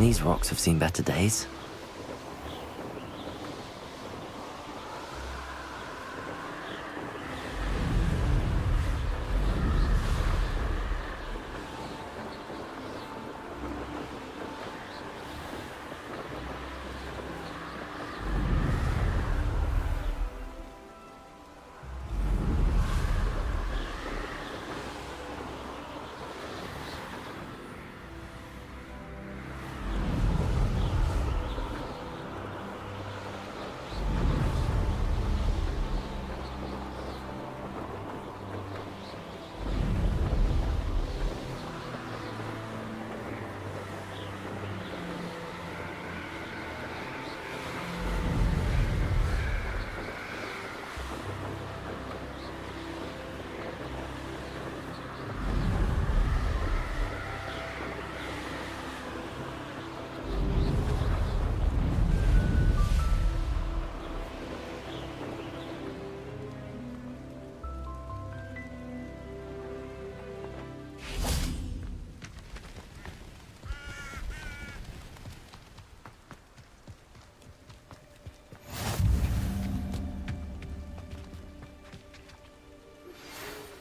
These rocks have seen better days.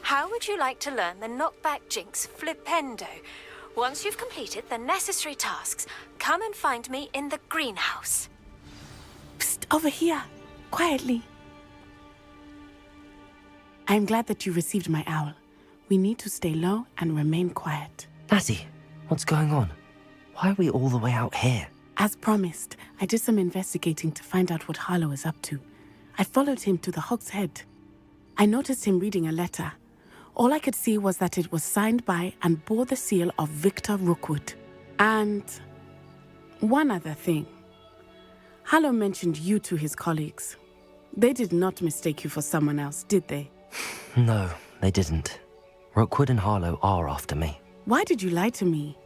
How would you like to learn the knockback jinx flipendo? Once you've completed the necessary tasks, come and find me in the greenhouse. Psst, over here, quietly. I'm glad that you received my owl. We need to stay low and remain quiet. Natty, what's going on? Why are we all the way out here? As promised, I did some investigating to find out what Harlow is up to. I followed him to the Hog's Head. I noticed him reading a letter. All I could see was that it was signed by and bore the seal of Victor Rookwood. And one other thing. Harlow mentioned you to his colleagues. They did not mistake you for someone else, did they? No, they didn't. Rookwood and Harlow are after me. Why did you lie to me?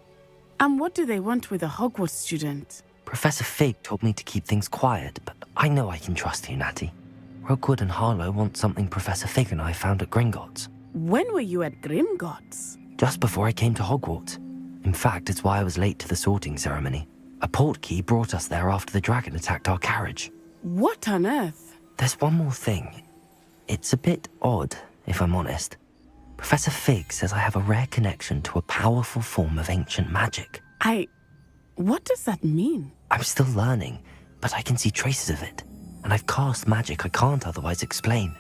And what do they want with a Hogwarts student? Professor Fig told me to keep things quiet, but I know I can trust you, Natty. Rookwood and Harlow want something Professor Fig and I found at Gringotts. When were you at Gringotts? Just before I came to Hogwarts. In fact, it's why I was late to the sorting ceremony. A portkey brought us there after the dragon attacked our carriage. What on earth? There's one more thing. It's a bit odd, if I'm honest. Professor Fig says I have a rare connection to a powerful form of ancient magic. What does that mean? I'm still learning, but I can see traces of it. And I've cast magic I can't otherwise explain.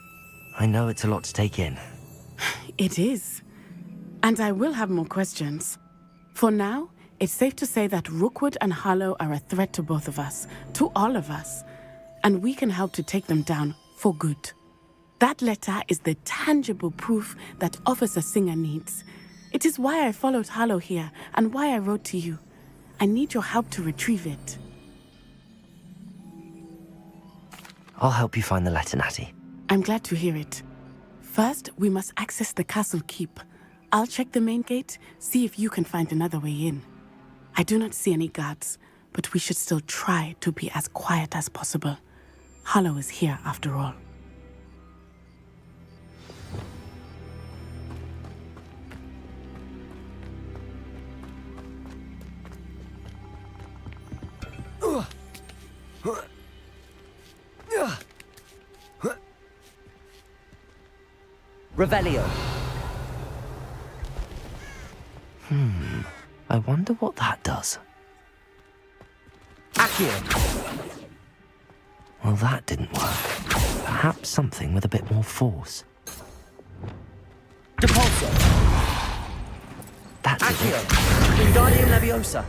I know it's a lot to take in. It is. And I will have more questions. For now, it's safe to say that Rookwood and Harlow are a threat to both of us, to all of us. And we can help to take them down for good. That letter is the tangible proof that Officer Singer needs. It is why I followed Harlow here and why I wrote to you. I need your help to retrieve it. I'll help you find the letter, Natty. I'm glad to hear it. First, we must access the castle keep. I'll check the main gate, see if you can find another way in. I do not see any guards, but we should still try to be as quiet as possible. Harlow is here after all. Revelio. I wonder what that does. Accio. Well, that didn't work. Perhaps something with a bit more force. Depulso. That's Accio. it. Wingardium Leviosa.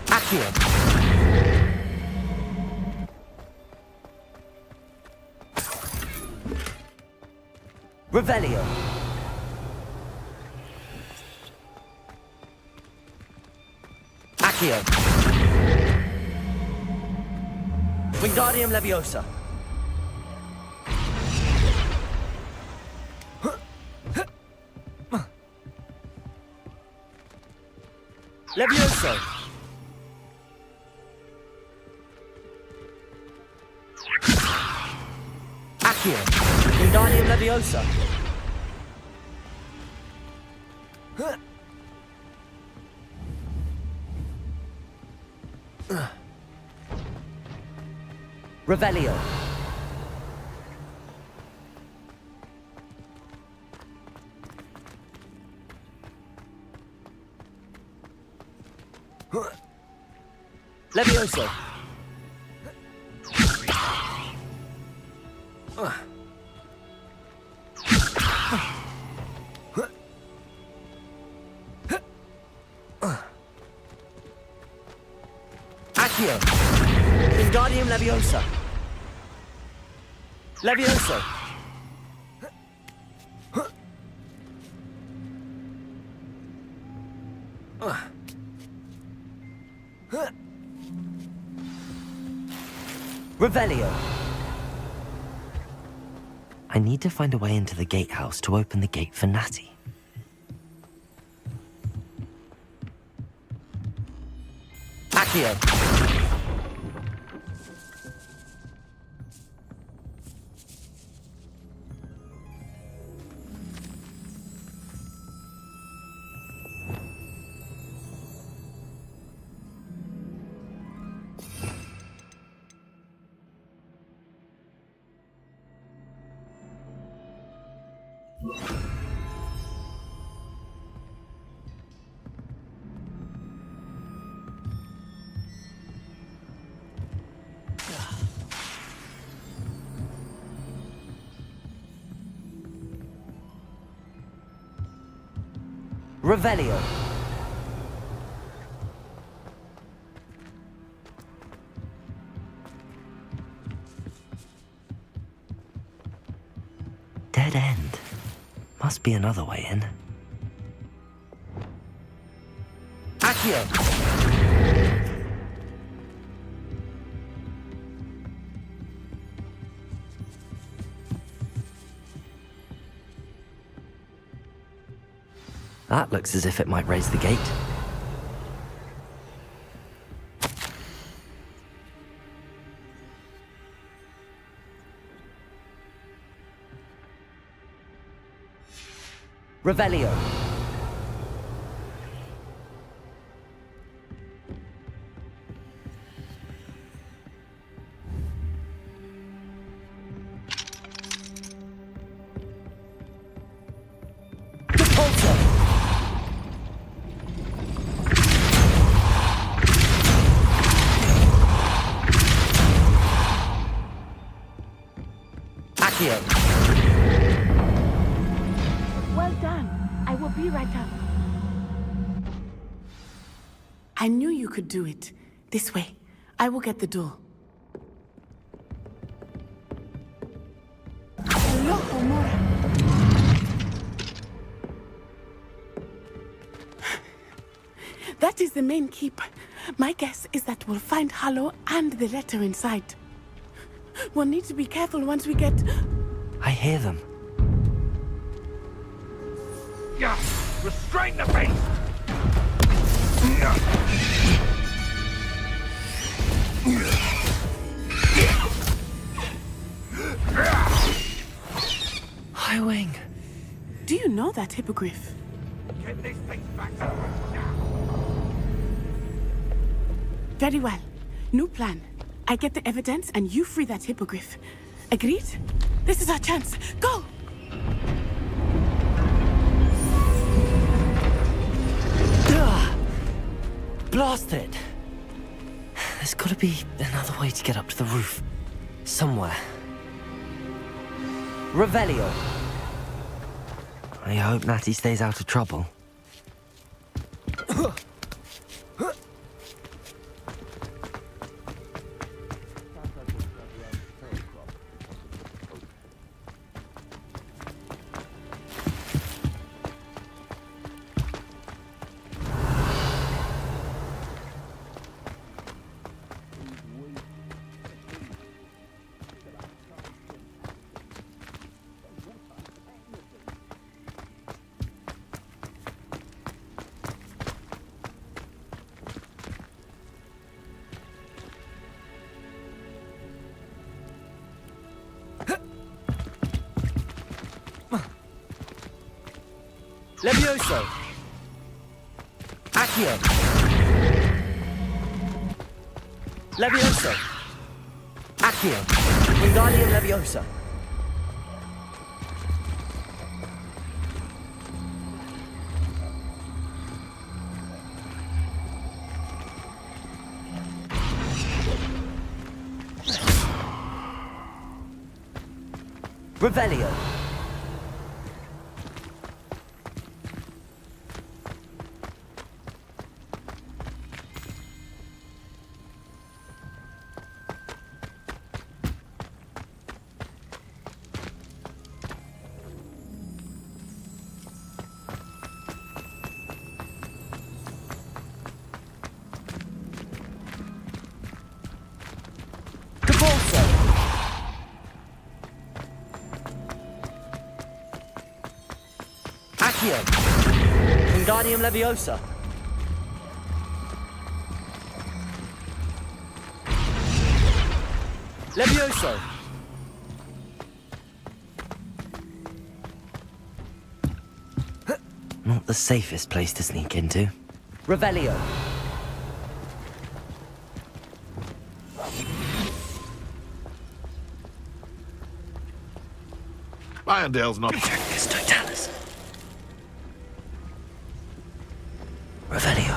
Accio. Revelio. Accio. Wingardium Leviosa. Levioso. Accio. Wingardium Leviosa. Revelio. Levioso. Accio. Wingardium Leviosa. Levioso. Revelio. I need to find a way into the gatehouse to open the gate for Natty. Accio. Revelio. Dead end. Must be another way in. Accio. That looks as if it might raise the gate. Revelio. Repulsor. Accio. Well done. I will be right up. I knew you could do it. This way. I will get the door. Hello, Omora. That is the main keep. My guess is that we'll find Hallow and the letter inside. We'll need to be careful once we get... I hear them. Yeah, restrain the beast! High Wing. Do you know that hippogriff? Get this thing back to us now! Very well. New plan. I get the evidence and you free that hippogriff. Agreed? This is our chance. Go! Blast it! There's gotta be another way to get up to the roof. Somewhere. Revelio. I hope Natty stays out of trouble. Levioso. Accio. Levioso. Accio. Wingardium Leviosa. Revelio. Depulso. Accio. Wingardium Leviosa. Levioso. Not the safest place to sneak into. Revelio. Irondale's not. It's Totalis. Revelio.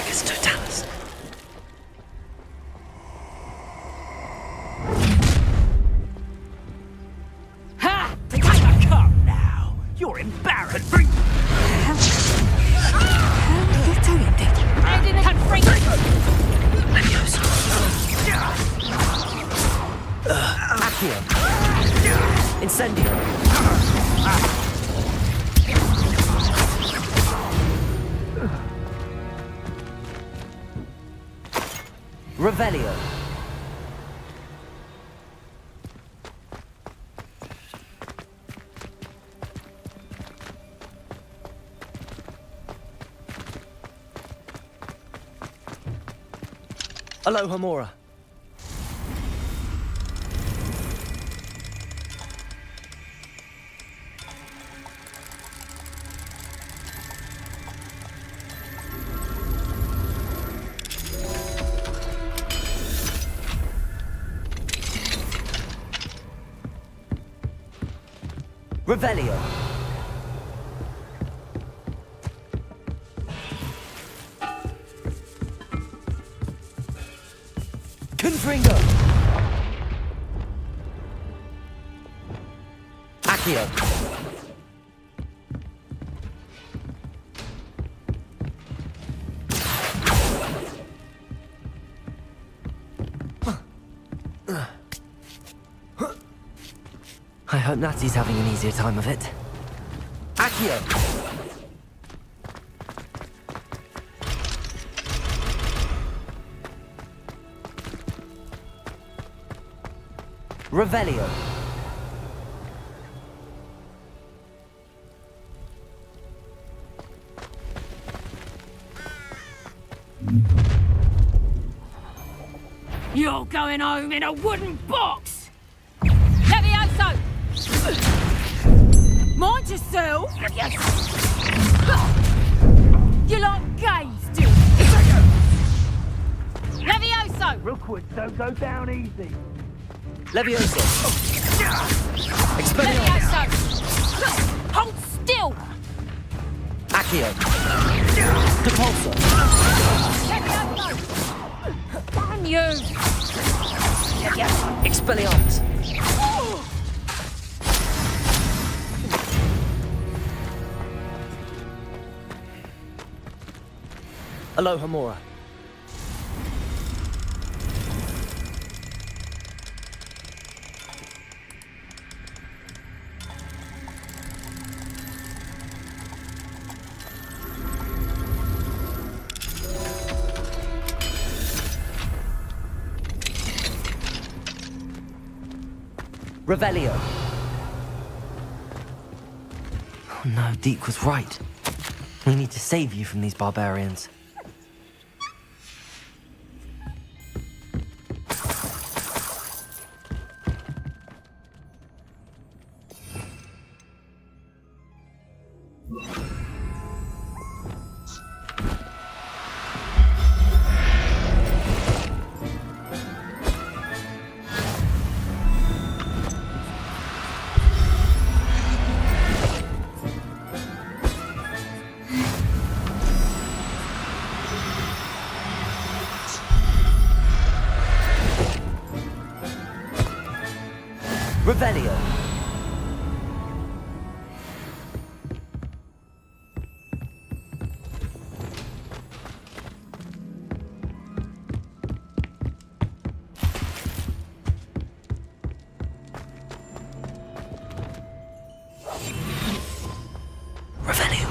It's Totalis. Ha! Take the cup now! You're embarrassed! I didn't have break. Leviosa. Accio. Incendio. Revelio. Aloha Mora. Revelio. Confringo. Accio. I hope Natty's having an easier time of it. Accio. Revelio. You're going home in a wooden box! Levioso! Mind yourself! You like gays, do you? Levioso! Rookwood, don't go down easy. Levioso. Expelliarmus. Levioso! Hold still! Accio. Depulso. Levioso! Damn you! Expelliarmus. Aloha Mora. Revelio. Oh no, Deke was right. We need to save you from these barbarians. Revelio. Revelio.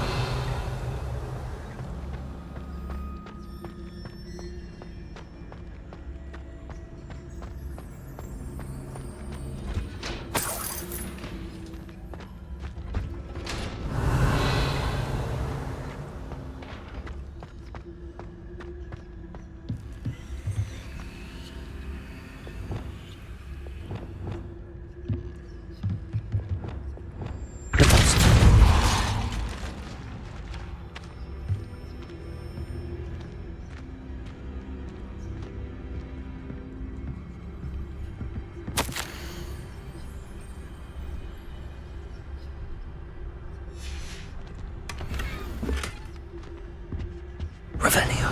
Revelio.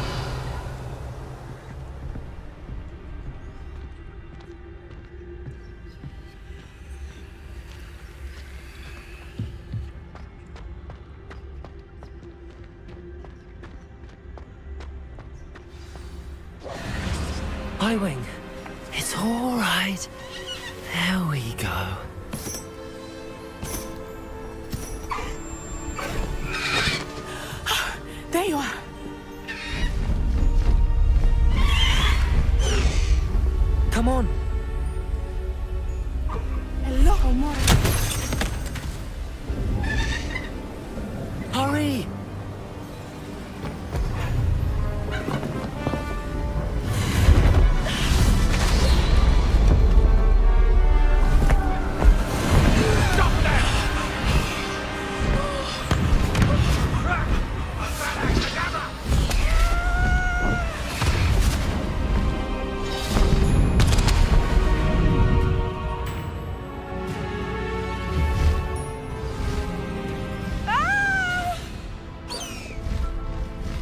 Highwing. It's all right. There we go. There you are. Come on. Hello, Homura. Hurry.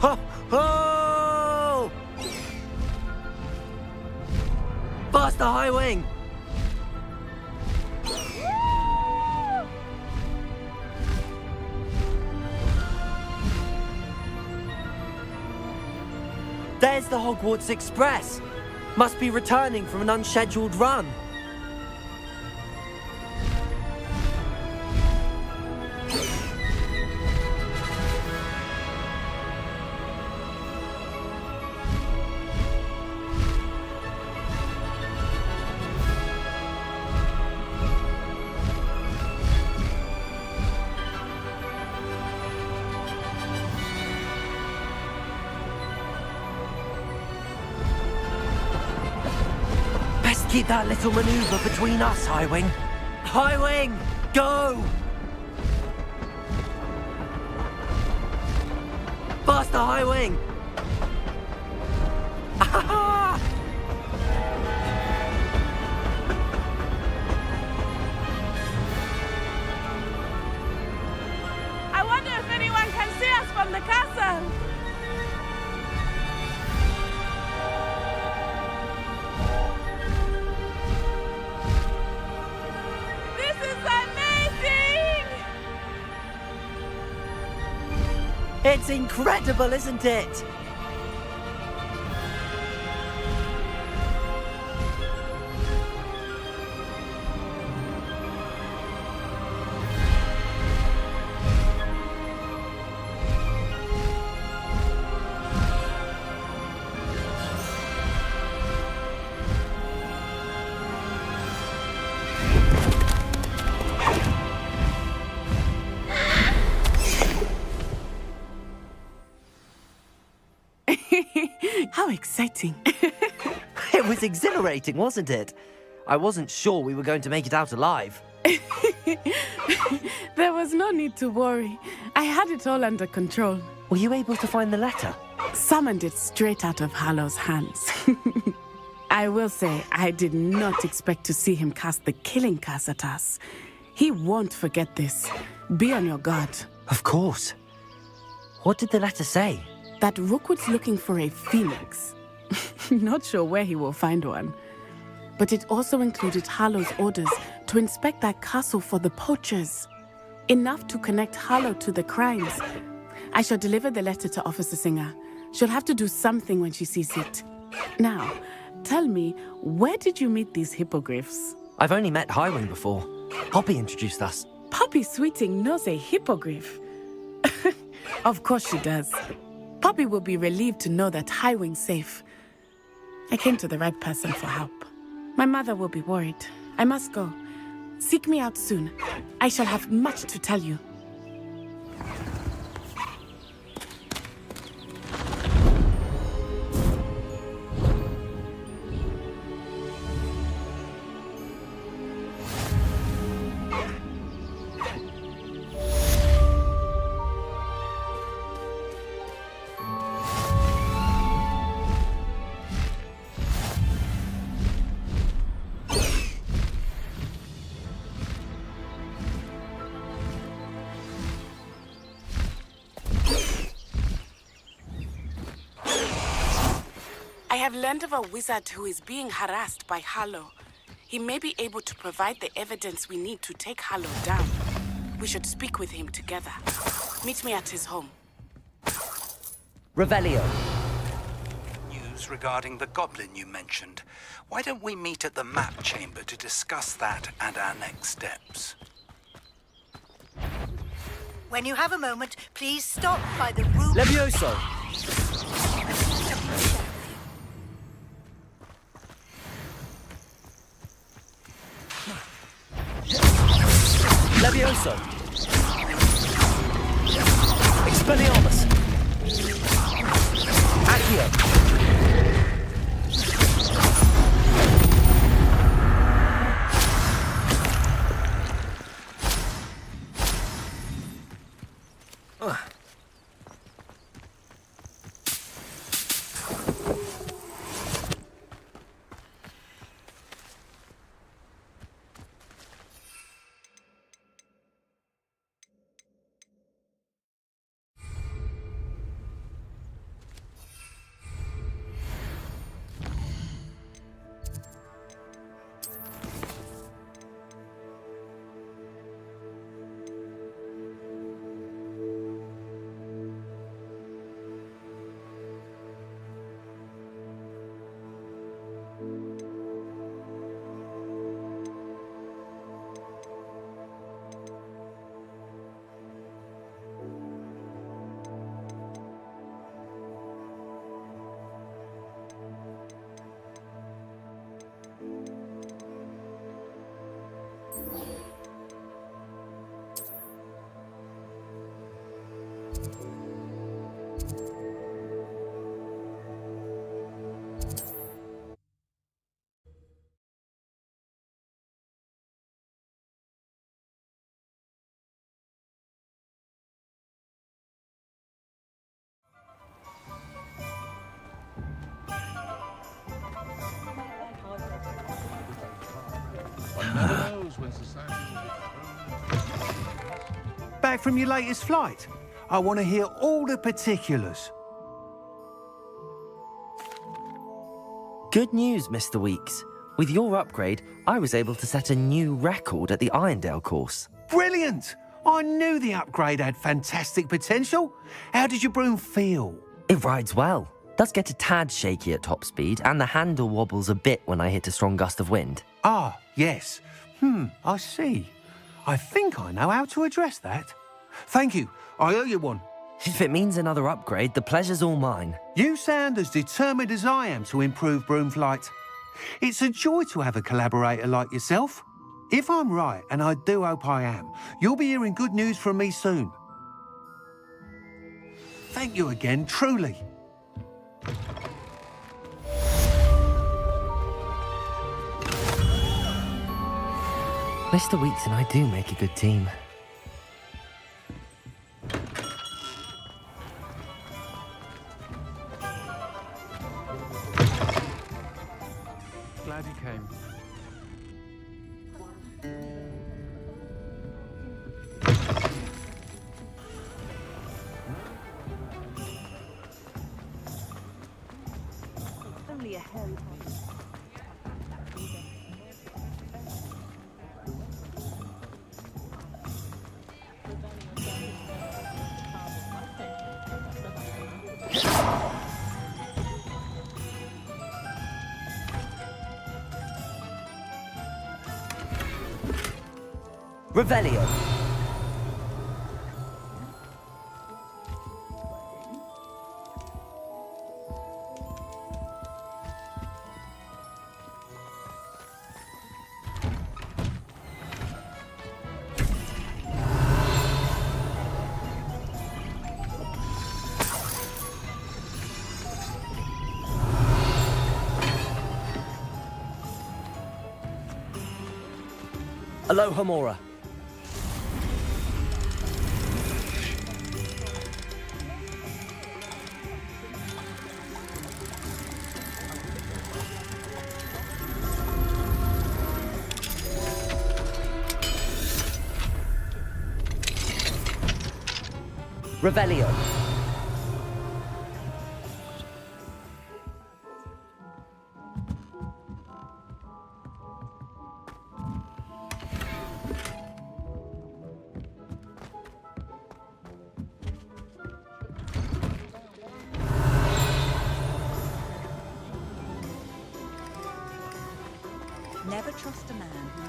Ho! Ho! Faster, Highwing! There's the Hogwarts Express. Must be returning from an unscheduled run. Best keep that little maneuver between us, Highwing. Highwing, go! Faster, Highwing! Ah! I wonder if anyone can see us from the castle. This is amazing! It's incredible, isn't it? How exciting. It was exhilarating, wasn't it? I wasn't sure we were going to make it out alive. There was no need to worry. I had it all under control. Were you able to find the letter? Summoned it straight out of Hallow's hands. I will say, I did not expect to see him cast the killing curse at us. He won't forget this. Be on your guard. Of course. What did the letter say? That Rookwood's looking for a phoenix. Not sure where he will find one. But it also included Hallow's orders to inspect that castle for the poachers. Enough to connect Hallow to the crimes. I shall deliver the letter to Officer Singer. She'll have to do something when she sees it. Now, tell me, where did you meet these hippogriffs? I've only met Highwing before. Poppy introduced us. Poppy Sweeting knows a hippogriff. Of course she does. Poppy will be relieved to know that Highwing's safe. I came to the right person for help. My mother will be worried. I must go. Seek me out soon. I shall have much to tell you. I have learned of a wizard who is being harassed by Hallow. He may be able to provide the evidence we need to take Hallow down. We should speak with him together. Meet me at his home. Revelio. News regarding the goblin you mentioned. Why don't we meet at the map chamber to discuss that and our next steps? When you have a moment, please stop by the room. Levioso! Levioso! Expelliarmus! Accio! Back from your latest flight? I want to hear all the particulars. Good news, Mr. Weeks. With your upgrade, I was able to set a new record at the Irondale course. Brilliant! I knew the upgrade had fantastic potential. How did your broom feel? It rides well. Does get a tad shaky at top speed, and the handle wobbles a bit when I hit a strong gust of wind. Ah, yes. I see. I think I know how to address that. Thank you. I owe you one. If it means another upgrade, the pleasure's all mine. You sound as determined as I am to improve broom flight. It's a joy to have a collaborator like yourself. If I'm right, and I do hope I am, you'll be hearing good news from me soon. Thank you again, truly. Mr. Weeks and I do make a good team. Glad you came. Only a hell. Revelio. Aloha Mora. Revelio. Never trust a man who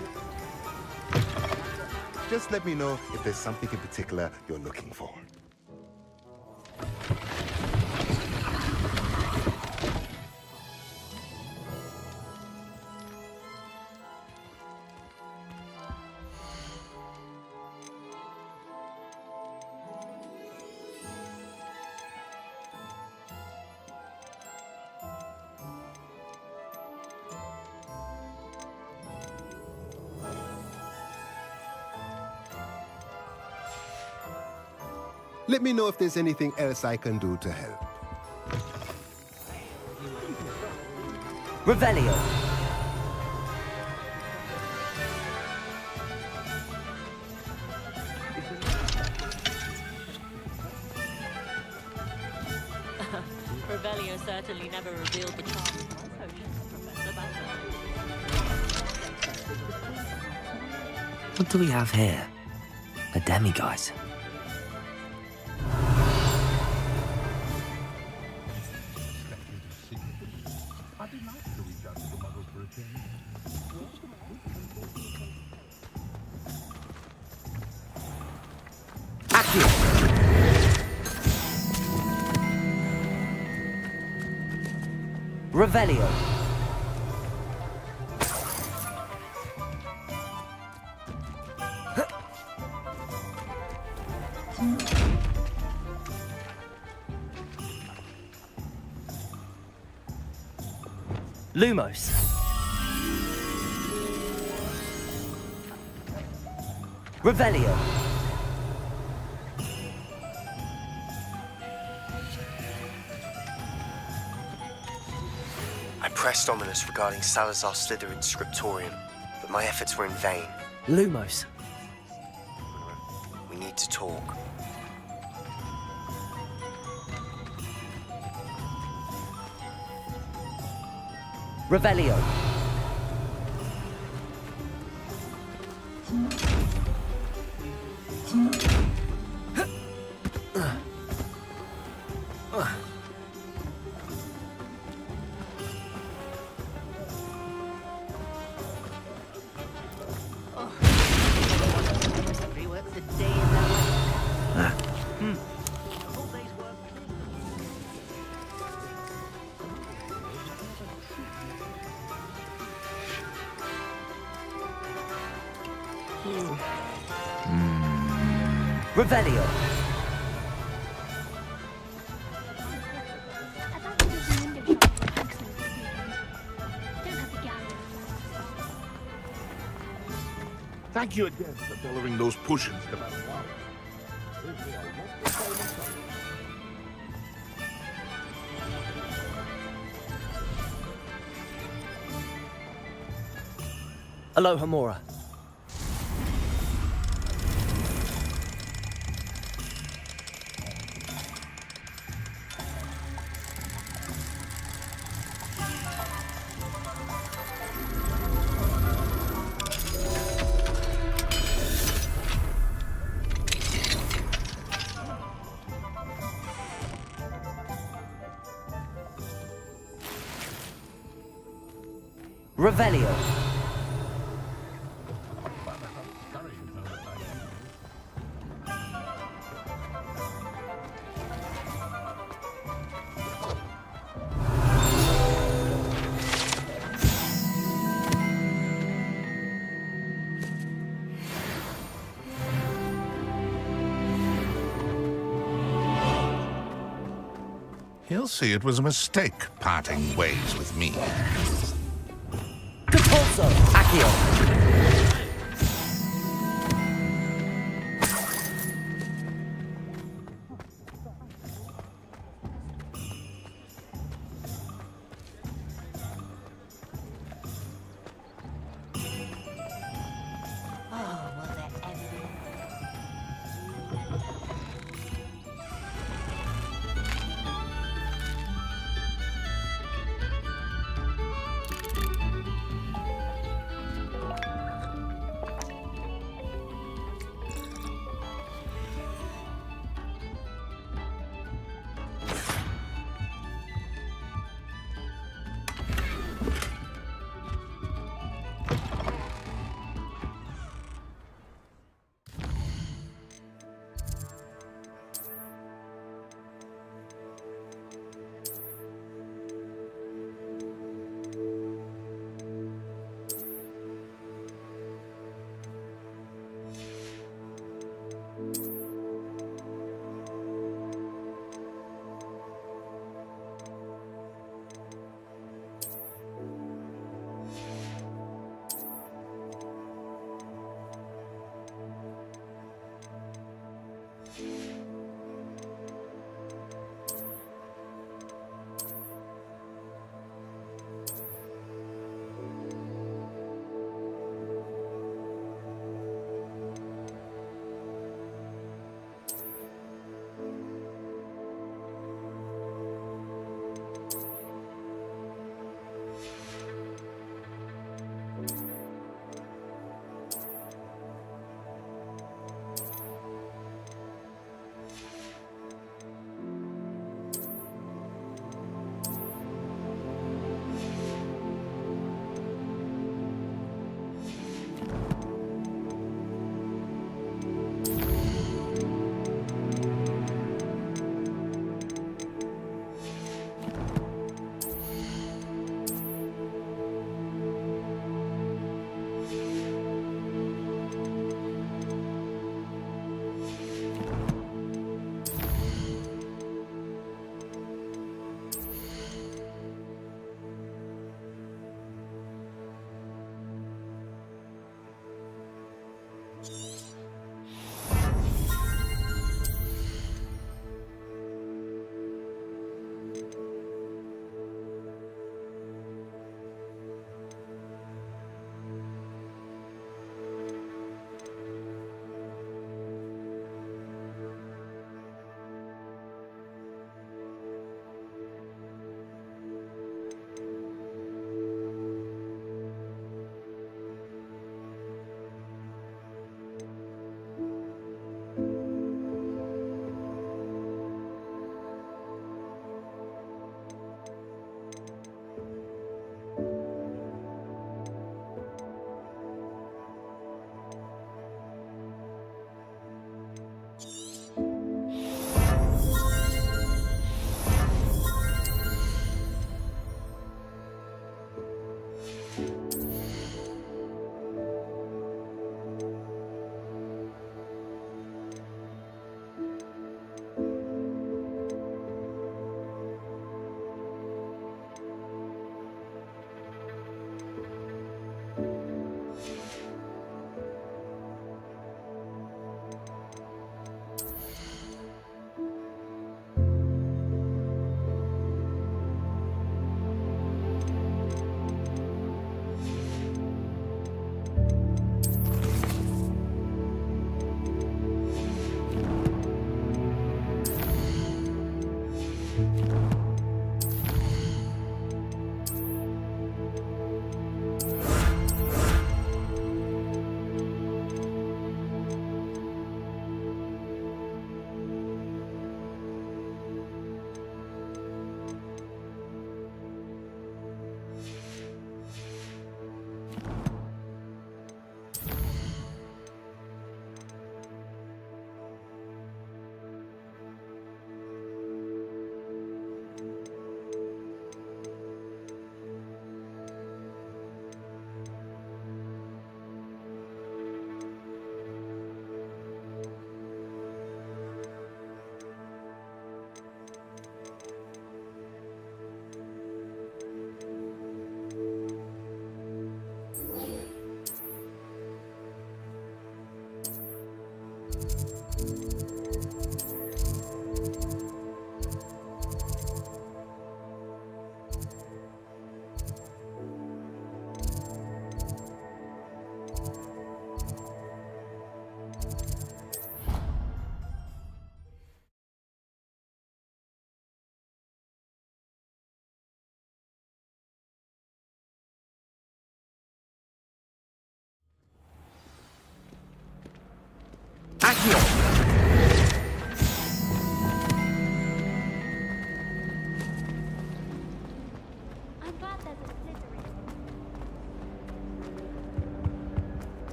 Just let me know if there's something in particular you're looking for. Let me know if there's anything else I can do to help. Revelio. Revelio certainly never revealed the charm of my potions, Professor Butler. What do we have here? A demiguise. Revelio. Lumos. Revelio. I pressed Ominous regarding Salazar Slytherin's scriptorium, but my efforts were in vain. Lumos. We need to talk. Revelio. reworks a day in their life. Revelio. Thank you again for delivering those potions to my Aloha Mora. Revelio. He'll see it was a mistake parting ways with me. Capulso. Accio.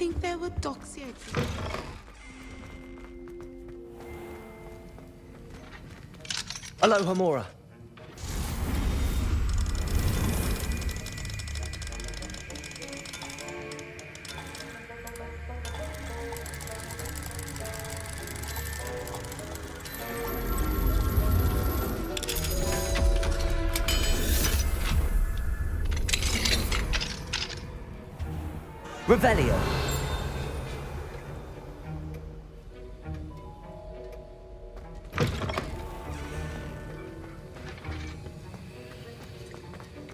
think they were doxy. Aloha Mora. Revelio.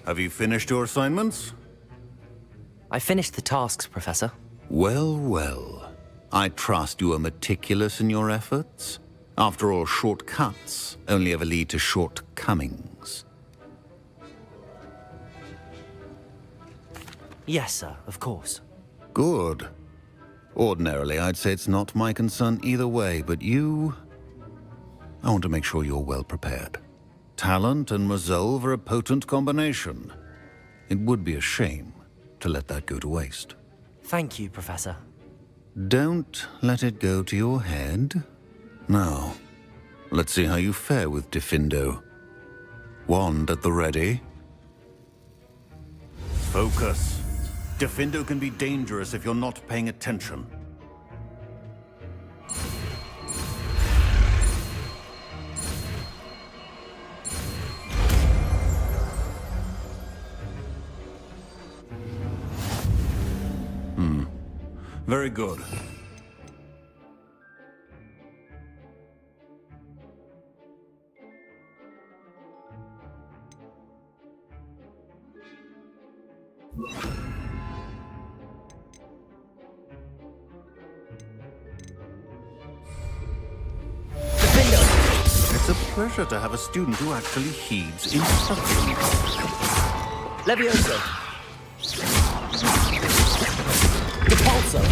Have you finished your assignments? I finished the tasks, Professor. Well, well. I trust you are meticulous in your efforts. After all, shortcuts only ever lead to shortcomings. Yes, sir, of course. Good. Ordinarily, I'd say it's not my concern either way, but you... I want to make sure you're well prepared. Talent and resolve are a potent combination. It would be a shame to let that go to waste. Thank you, Professor. Don't let it go to your head. Now, let's see how you fare with Diffindo. Wand at the ready. Focus. Diffindo can be dangerous if you're not paying attention. Very good. It's a pleasure to have a student who actually heeds instructions. Levioso. Repulso.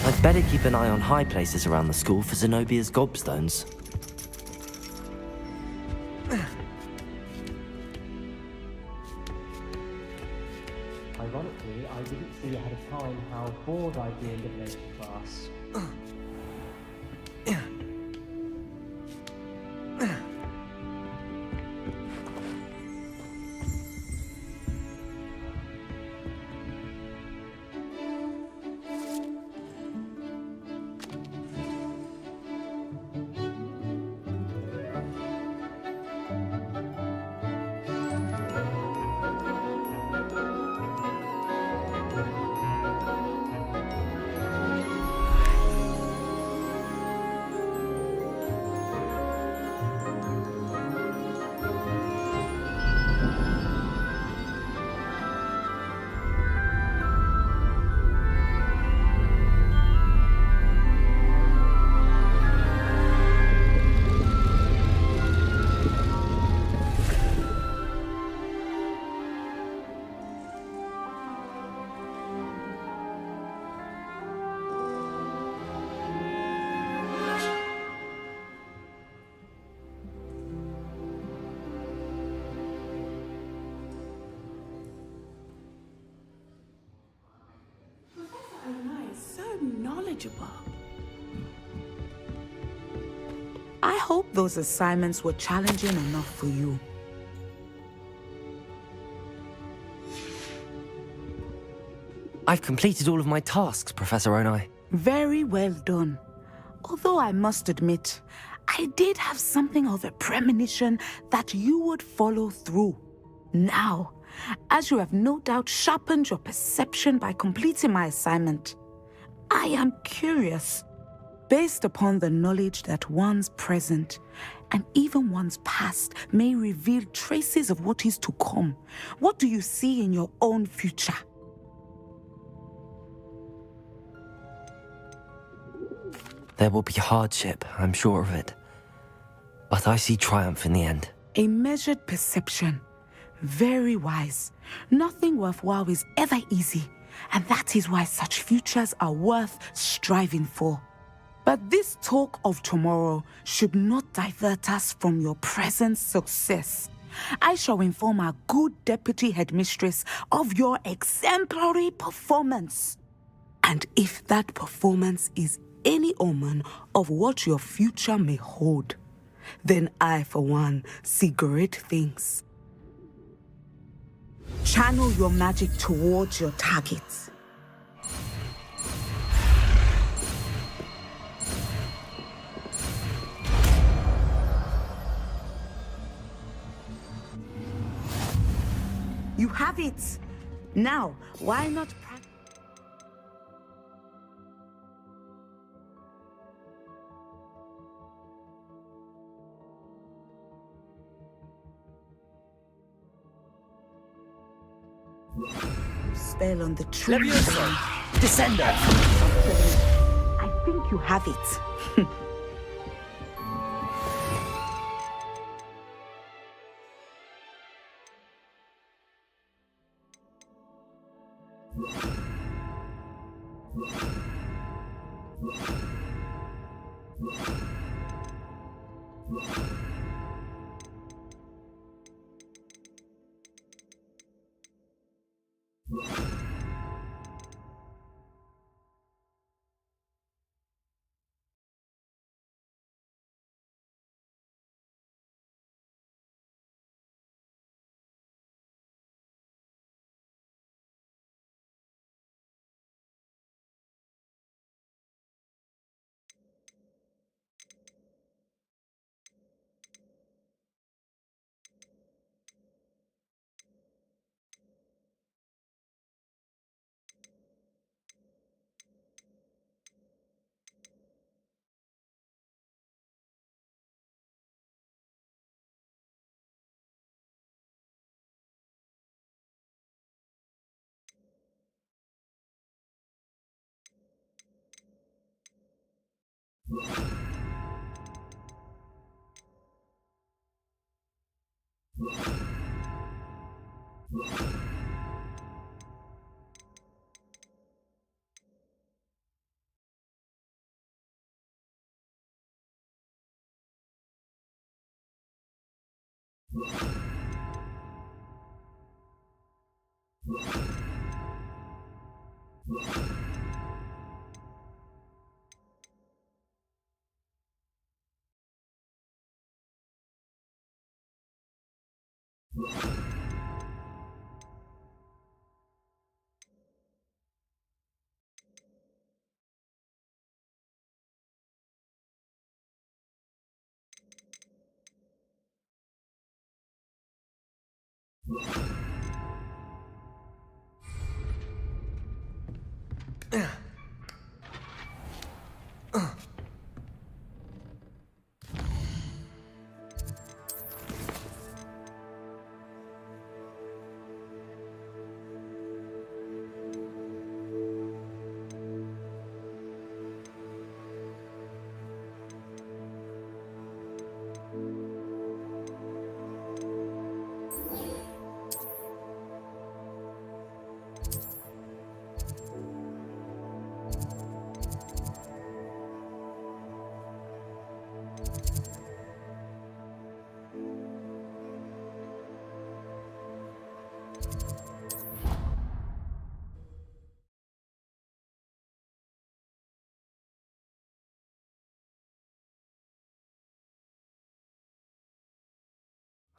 I'd better keep an eye on high places around the school for Zenobia's gobstones. Ironically, I didn't see ahead of time how bored I'd be in divination class. I hope those assignments were challenging enough for you. I've completed all of my tasks, Professor Onai. Very well done. Although I must admit, I did have something of a premonition that you would follow through. Now, as you have no doubt sharpened your perception by completing my assignment, I am curious. Based upon the knowledge that one's present and even one's past may reveal traces of what is to come, what do you see in your own future? There will be hardship, I'm sure of it. But I see triumph in the end. A measured perception. Very wise. Nothing worthwhile is ever easy, and that is why such futures are worth striving for. But this talk of tomorrow should not divert us from your present success. I shall inform our good deputy headmistress of your exemplary performance. And if that performance is any omen of what your future may hold, then I, for one, see great things. Channel your magic towards your targets. You have it. Now, why not practice? Spell on the tree. Levioso! Descender! I think you have it.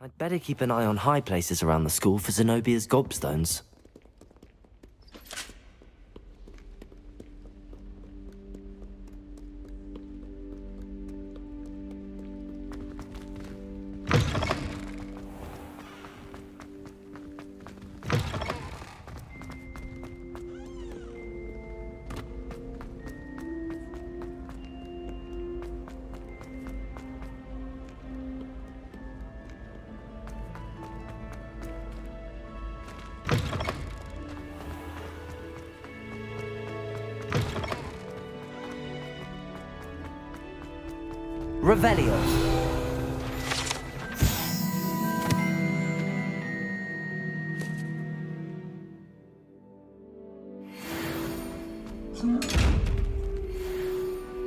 I'd better keep an eye on high places around the school for Zenobia's gobstones. Revelio.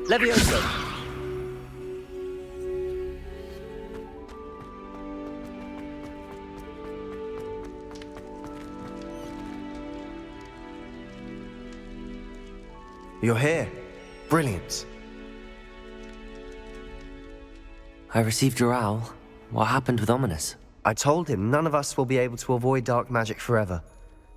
Levioso. You're here. Brilliant. I received your owl. What happened with Ominous? I told him none of us will be able to avoid dark magic forever.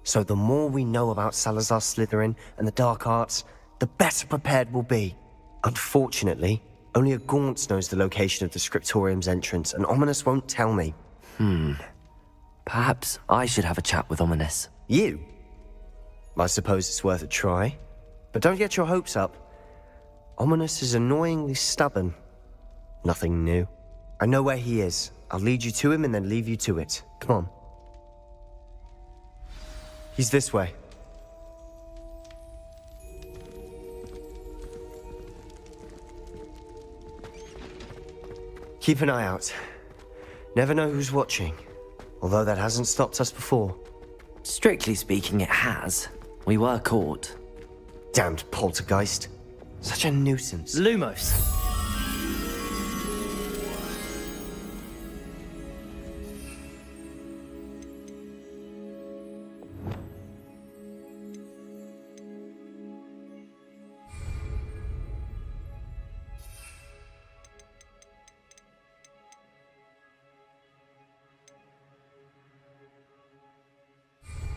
So the more we know about Salazar Slytherin and the dark arts, the better prepared we'll be. Unfortunately, only a Gaunt knows the location of the Scriptorium's entrance, and Ominous won't tell me. Perhaps I should have a chat with Ominous. You? I suppose it's worth a try. But don't get your hopes up. Ominous is annoyingly stubborn. Nothing new. I know where he is. I'll lead you to him and then leave you to it. Come on. He's this way. Keep an eye out. Never know who's watching. Although that hasn't stopped us before. Strictly speaking, it has. We were caught. Damned poltergeist. Such a nuisance. Lumos.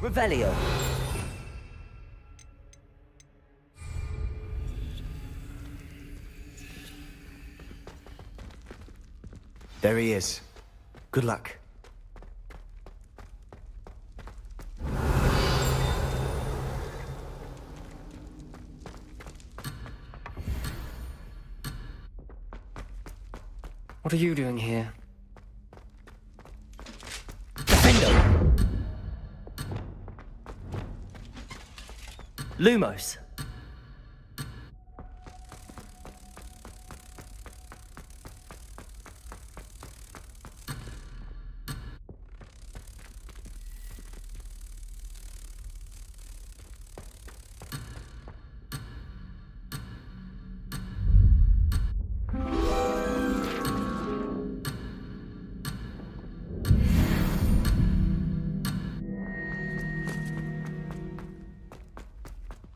Revelio. There he is. Good luck. What are you doing here? Lumos.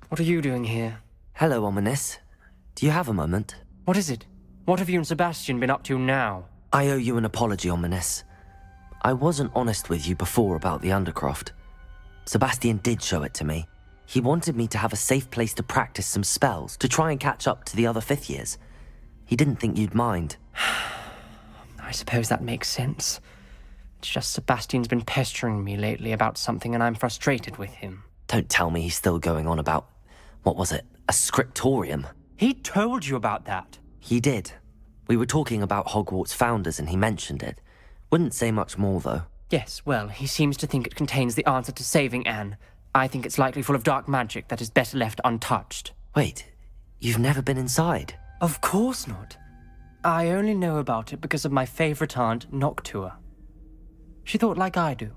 What are you doing here? Hello, Ominous. Do you have a moment? What is it? What have you and Sebastian been up to now? I owe you an apology, Ominous. I wasn't honest with you before about the Undercroft. Sebastian did show it to me. He wanted me to have a safe place to practice some spells, to try and catch up to the other fifth years. He didn't think you'd mind. I suppose that makes sense. It's just Sebastian's been pestering me lately about something and I'm frustrated with him. Don't tell me he's still going on about, what was it, a scriptorium? He told you about that. He did. We were talking about Hogwarts founders and he mentioned it. Wouldn't say much more, though. Yes, well, he seems to think it contains the answer to saving Anne. I think it's likely full of dark magic that is better left untouched. Wait, you've never been inside? Of course not. I only know about it because of my favorite aunt, Noctua. She thought like I do.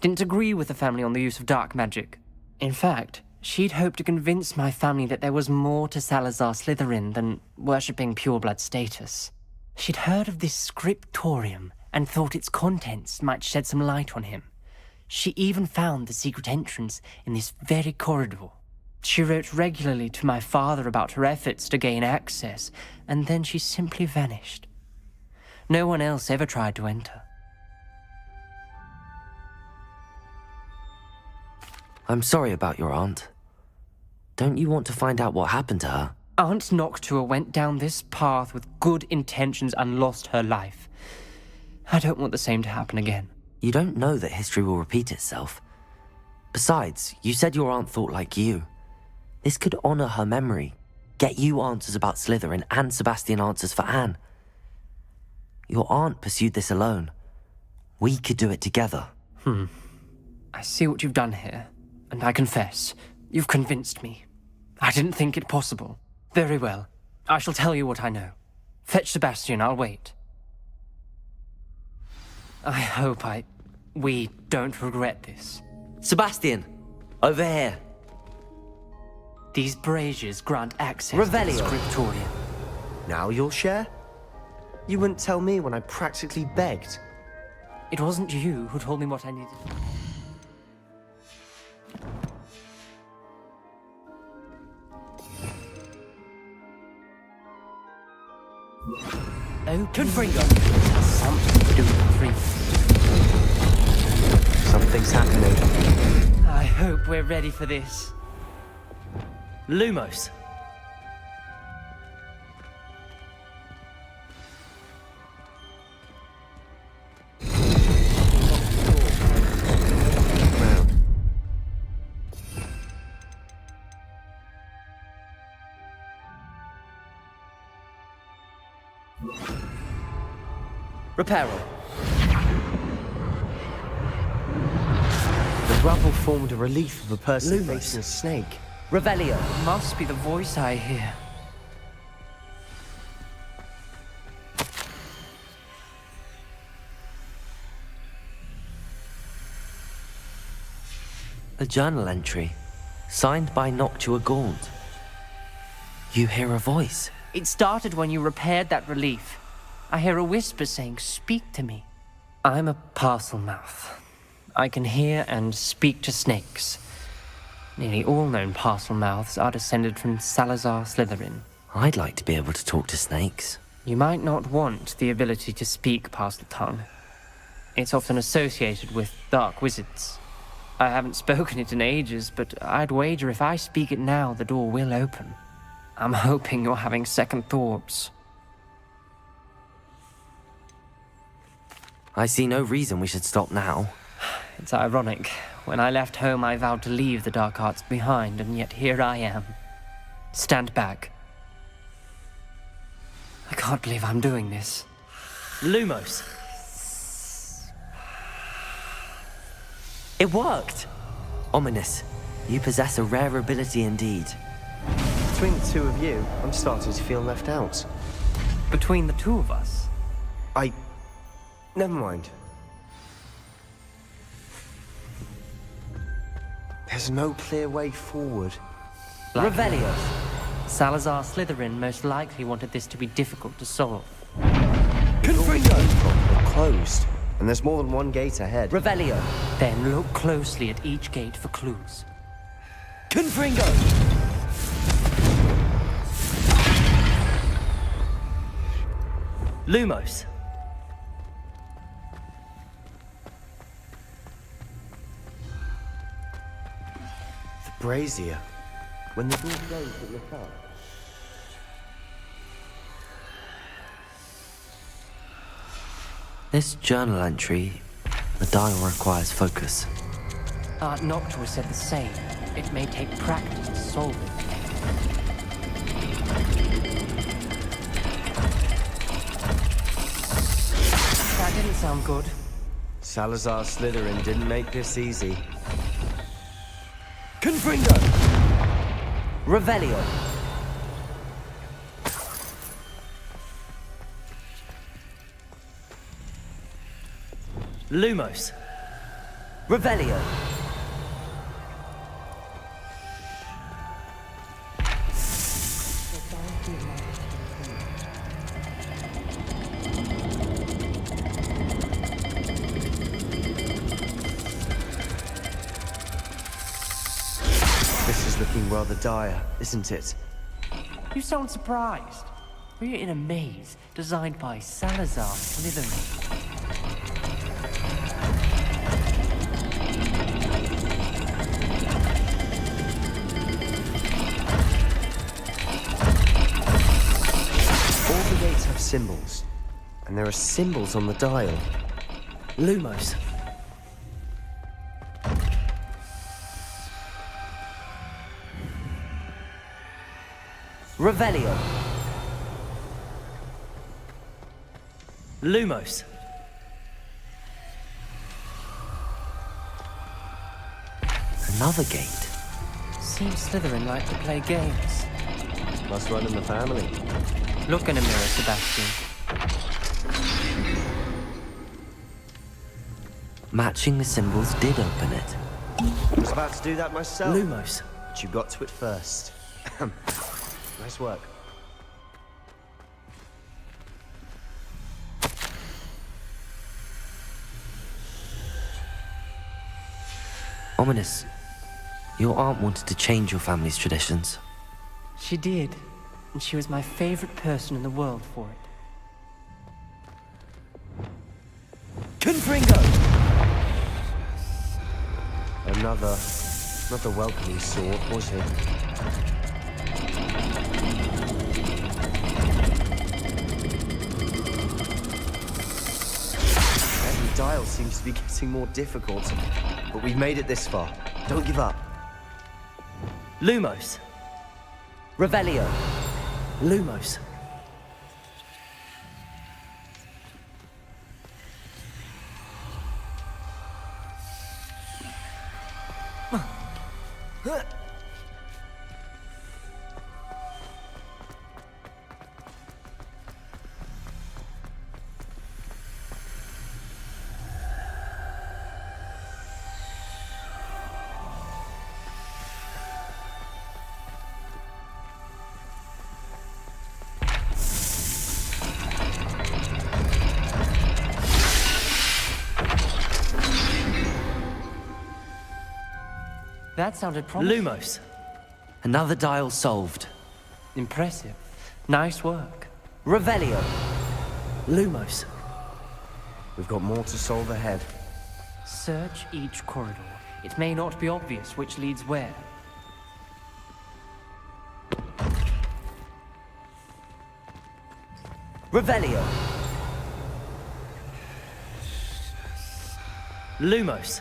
Didn't agree with the family on the use of dark magic. In fact, she'd hoped to convince my family that there was more to Salazar Slytherin than worshipping pureblood status. She'd heard of this scriptorium and thought its contents might shed some light on him. She even found the secret entrance in this very corridor. She wrote regularly to my father about her efforts to gain access, and then she simply vanished. No one else ever tried to enter. I'm sorry about your aunt. Don't you want to find out what happened to her? Aunt Noctua went down this path with good intentions and lost her life. I don't want the same to happen again. You don't know that history will repeat itself. Besides, you said your aunt thought like you. This could honor her memory, get you answers about Slytherin and Sebastian answers for Anne. Your aunt pursued this alone. We could do it together. I see what you've done here, and I confess, you've convinced me. I didn't think it possible. Very well. I shall tell you what I know. Fetch Sebastian, I'll wait. I hope we don't regret this. Sebastian! Over here! These braziers grant access Revelio. to the scriptorium. Now you'll share? You wouldn't tell me when I practically begged. It wasn't you who told me what I needed. Confringo! Something to do with free. Something's happening. I hope we're ready for this. Lumos. Reparo. The rubble formed a relief of a person facing a snake. Revelio. Must be the voice I hear. A journal entry, signed by Noctua Gaunt. You hear a voice. It started when you repaired that relief. I hear a whisper saying, "Speak to me." I'm a parcel mouth. I can hear and speak to snakes. Nearly all known parcel mouths are descended from Salazar Slytherin. I'd like to be able to talk to snakes. You might not want the ability to speak parcel tongue. It's often associated with dark wizards. I haven't spoken it in ages, but I'd wager if I speak it now, the door will open. I'm hoping you're having second thoughts. I see no reason we should stop now. It's ironic. When I left home, I vowed to leave the dark arts behind, and yet here I am. Stand back. I can't believe I'm doing this. Lumos. It worked! Ominous. You possess a rare ability indeed. Between the two of you, I'm starting to feel left out. Between the two of us? Never mind. There's no clear way forward. Revelio. Salazar Slytherin most likely wanted this to be difficult to solve. Confringo! Closed. And there's more than one gate ahead. Revelio. Then look closely at each gate for clues. Confringo. Lumos. The brazier. When the door closed, it looked up. This journal entry, the dial requires focus. Aunt Noctua said the same. It may take practice to solve it. That didn't sound good. Salazar Slytherin didn't make this easy. Confringo. Revelio. Lumos. Revelio. This is looking rather dire, isn't it? You sound surprised. We're in a maze designed by Salazar Slytherin. symbols. And there are symbols on the dial. Lumos. Revelio. Lumos. Another gate. Seems Slytherin like to play games. Must run in the family. Look in a mirror, Sebastian. Matching the symbols did open it. I was about to do that myself. Lumos. But you got to it first. Nice work. Ominous. Your aunt wanted to change your family's traditions. She did. And she was my favorite person in the world for it. Confringo! Another welcoming sword, was it? Every dial seems to be getting more difficult, but we've made it this far. Don't give up. Lumos. Revelio. Lumos. That sounded promising. Lumos. Another dial solved. Impressive. Nice work. Revelio. Lumos. We've got more to solve ahead. Search each corridor. It may not be obvious which leads where. Revelio. Lumos.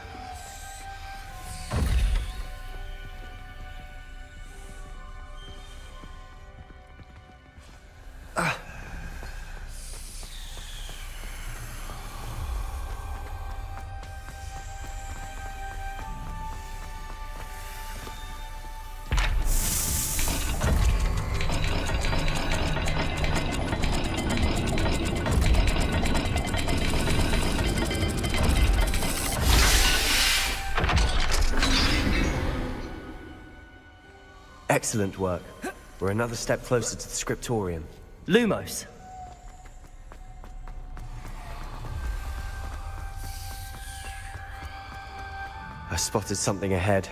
Excellent work. We're another step closer to the scriptorium. Lumos. I spotted something ahead.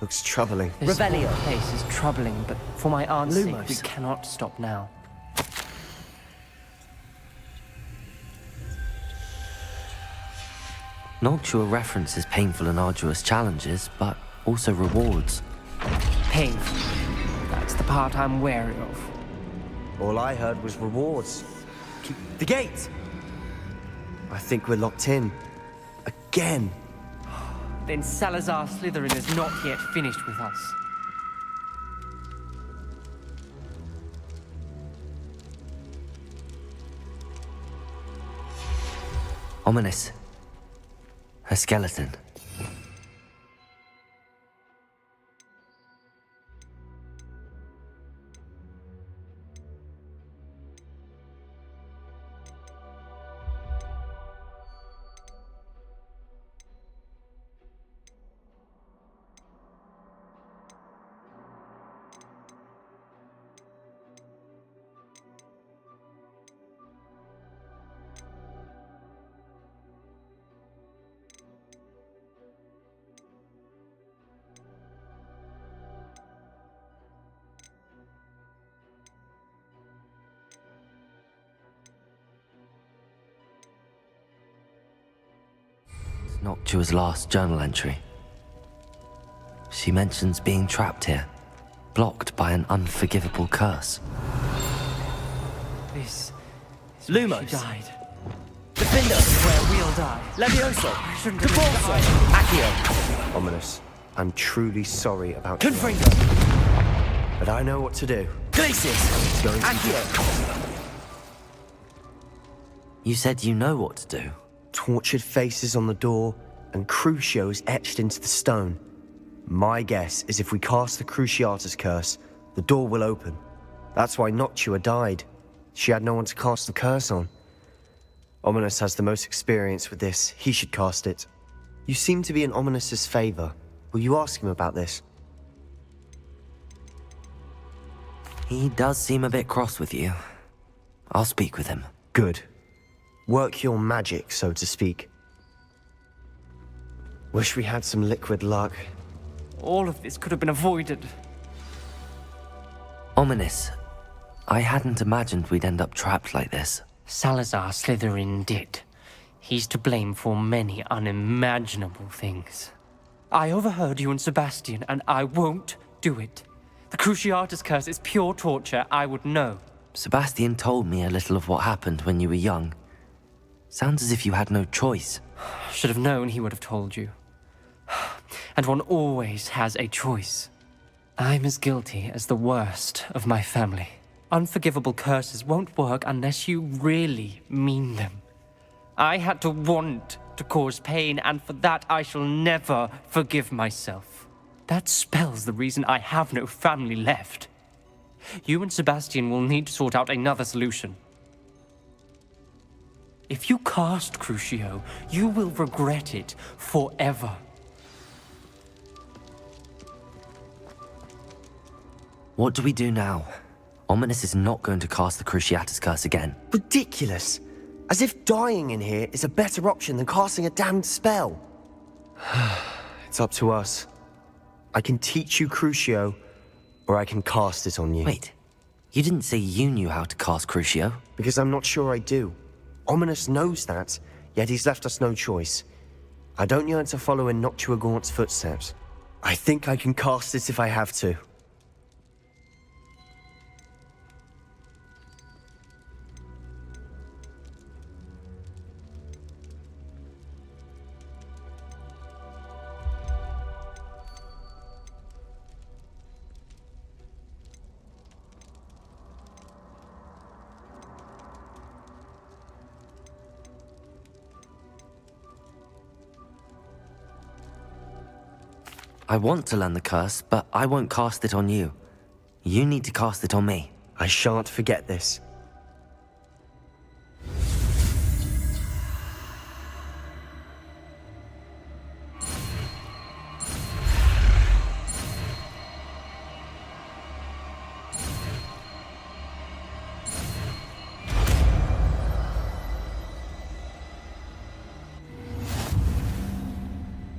Looks troubling. This whole Revelio. place is troubling, but for my aunt's sake, Lumos. we cannot stop now. Noctua references painful and arduous challenges, but also rewards. Painful. That's the part I'm wary of. All I heard was rewards. Keep the gate! I think we're locked in. Again. Then Salazar Slytherin is not yet finished with us. Ominous. A skeleton. Noctua's last journal entry. She mentions being trapped here, blocked by an unforgivable curse. This Lumos. She died. Defendo. Where we'll die. Levioso. Shouldn't have Cabalso. died. Accio. Ominous. I'm truly sorry about Confringo. but I know what to do. Glacis. It's going to be Accio. You said you know what to do. tortured faces on the door and Crucios etched into the stone. My guess is if we cast the Cruciatus curse, the door will open. That's why Noctua died. She had no one to cast the curse on. Ominous has the most experience with this. He should cast it. You seem to be in Ominous's favor. Will you ask him about this? He does seem a bit cross with you. I'll speak with him. Good. Work your magic, so to speak. Wish we had some liquid luck. All of this could have been avoided. Ominous. I hadn't imagined we'd end up trapped like this. Salazar Slytherin did. He's to blame for many unimaginable things. I overheard you and Sebastian, and I won't do it. The Cruciatus curse is pure torture, I would know. Sebastian told me a little of what happened when you were young. Sounds as if you had no choice. Should have known he would have told you. And one always has a choice. I'm as guilty as the worst of my family. Unforgivable curses won't work unless you really mean them. I had to want to cause pain, and for that I shall never forgive myself. That spells the reason I have no family left. You and Sebastian will need to sort out another solution. If you cast Crucio, you will regret it forever. What do we do now? Ominous is not going to cast the Cruciatus curse again. Ridiculous. As if dying in here is a better option than casting a damned spell. It's up to us. I can teach you Crucio, or I can cast it on you. Wait, you didn't say you knew how to cast Crucio? Because I'm not sure I do. Ominous knows that, yet he's left us no choice. I don't yearn to follow in Noctua Gaunt's footsteps. I think I can cast it if I have to. I want to learn the curse, but I won't cast it on you. You need to cast it on me. I shan't forget this.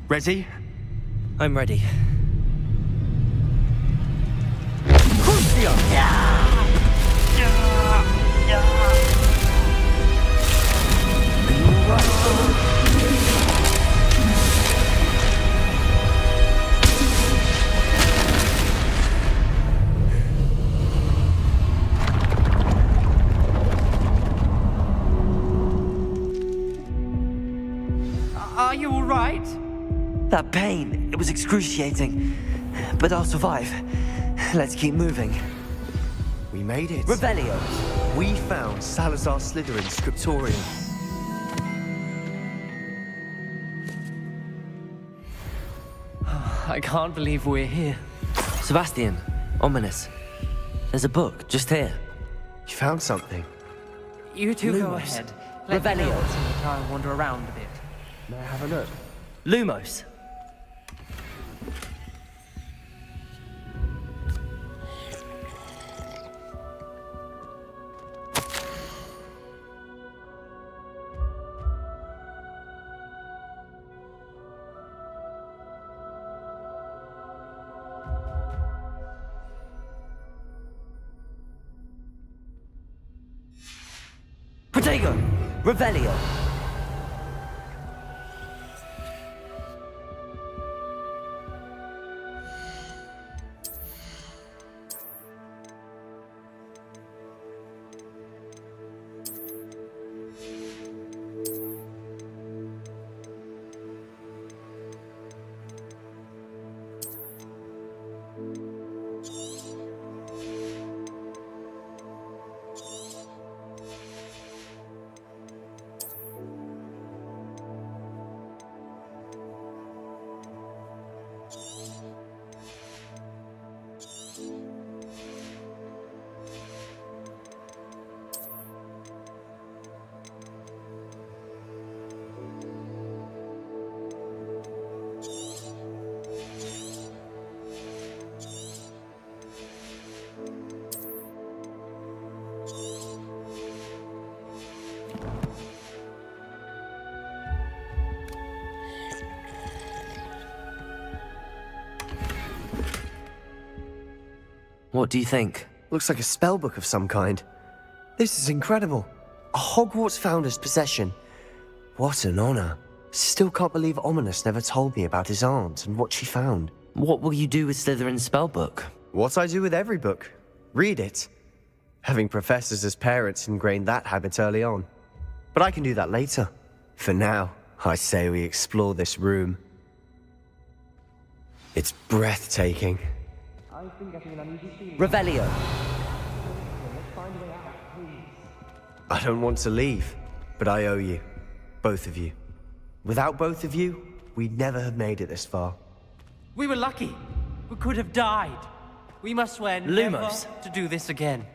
Ready? I'm ready. Are you all right? That pain, it was excruciating. But I'll survive. Let's keep moving. We made it. Revelio. We found Salazar Slytherin's scriptorium. I can't believe we're here. Sebastian, Ominous. There's a book just here. You found something. You two go Lumos. ahead. Let me Revelio. know what's in the car and wander around a bit. May I have a look? Lumos. Protego. Revelio. What do you think? Looks like a spellbook of some kind. This is incredible. A Hogwarts founder's possession. What an honor. Still can't believe Ominous never told me about his aunt and what she found. What will you do with Slytherin's spellbook? What I do with every book. Read it. Having professors as parents ingrained that habit early on. But I can do that later. For now, I say we explore this room. It's breathtaking. I've been getting an uneasy feeling. Revelio. Let's find a way out, please. I don't want to leave, but I owe you. Both of you. Without both of you, we'd never have made it this far. We were lucky. We could have died. We must swear Lumos. never to do this again.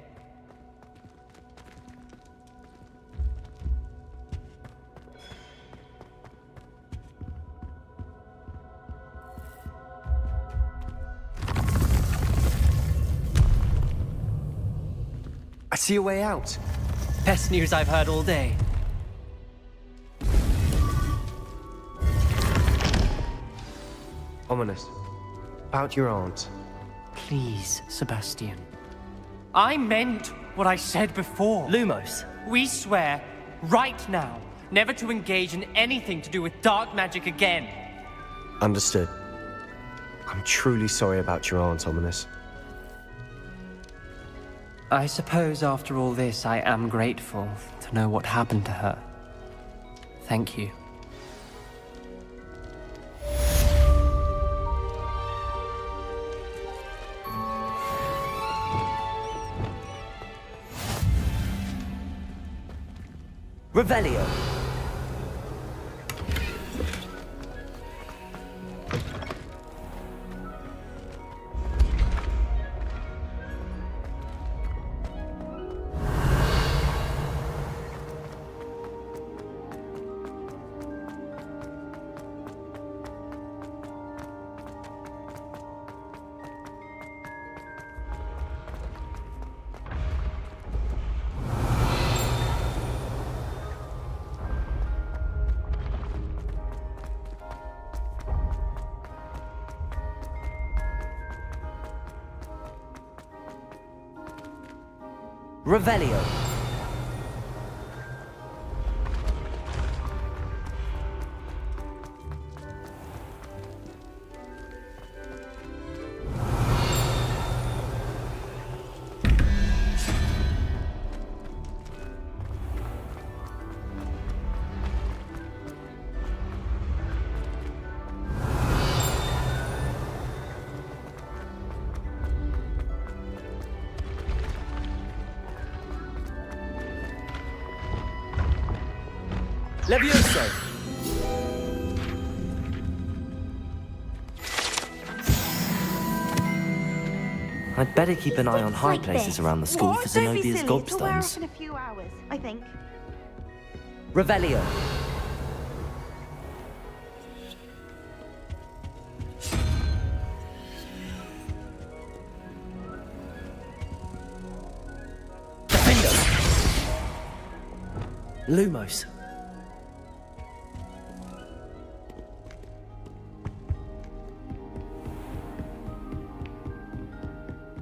I see a way out. Best news I've heard all day. Ominous. About your aunt. Please, Sebastian. I meant what I said before. Lumos. We swear, right now, never to engage in anything to do with dark magic again. Understood. I'm truly sorry about your aunt, Ominous. I suppose after all this, I am grateful to know what happened to her. Thank you. Revelio. Revelio. Levioso! I'd better keep an eye on high places around the school for Zenobia's gobstones. in a few hours, I think. Revelio. Lumos.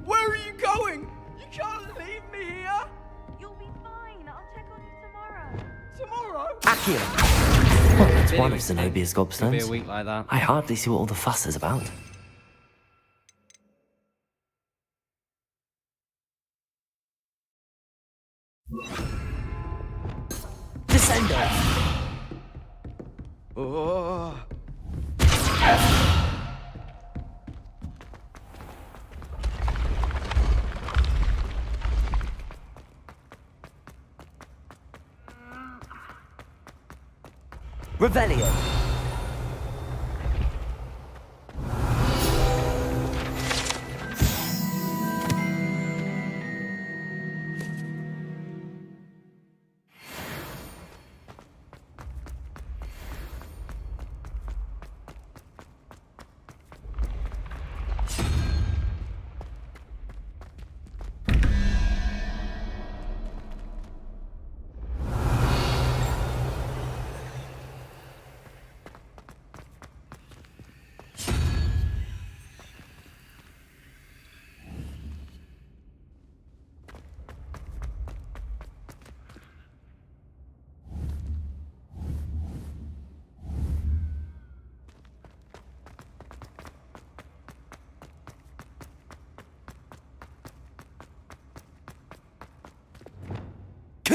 Where are you going? You can't leave me here. You'll be fine. I'll check on you tomorrow. Tomorrow? Accio. Well, that's one of Zenobia's Be a gobstones. week like that. I hardly see what all the fuss is about. Descendo. Oh. Revelio.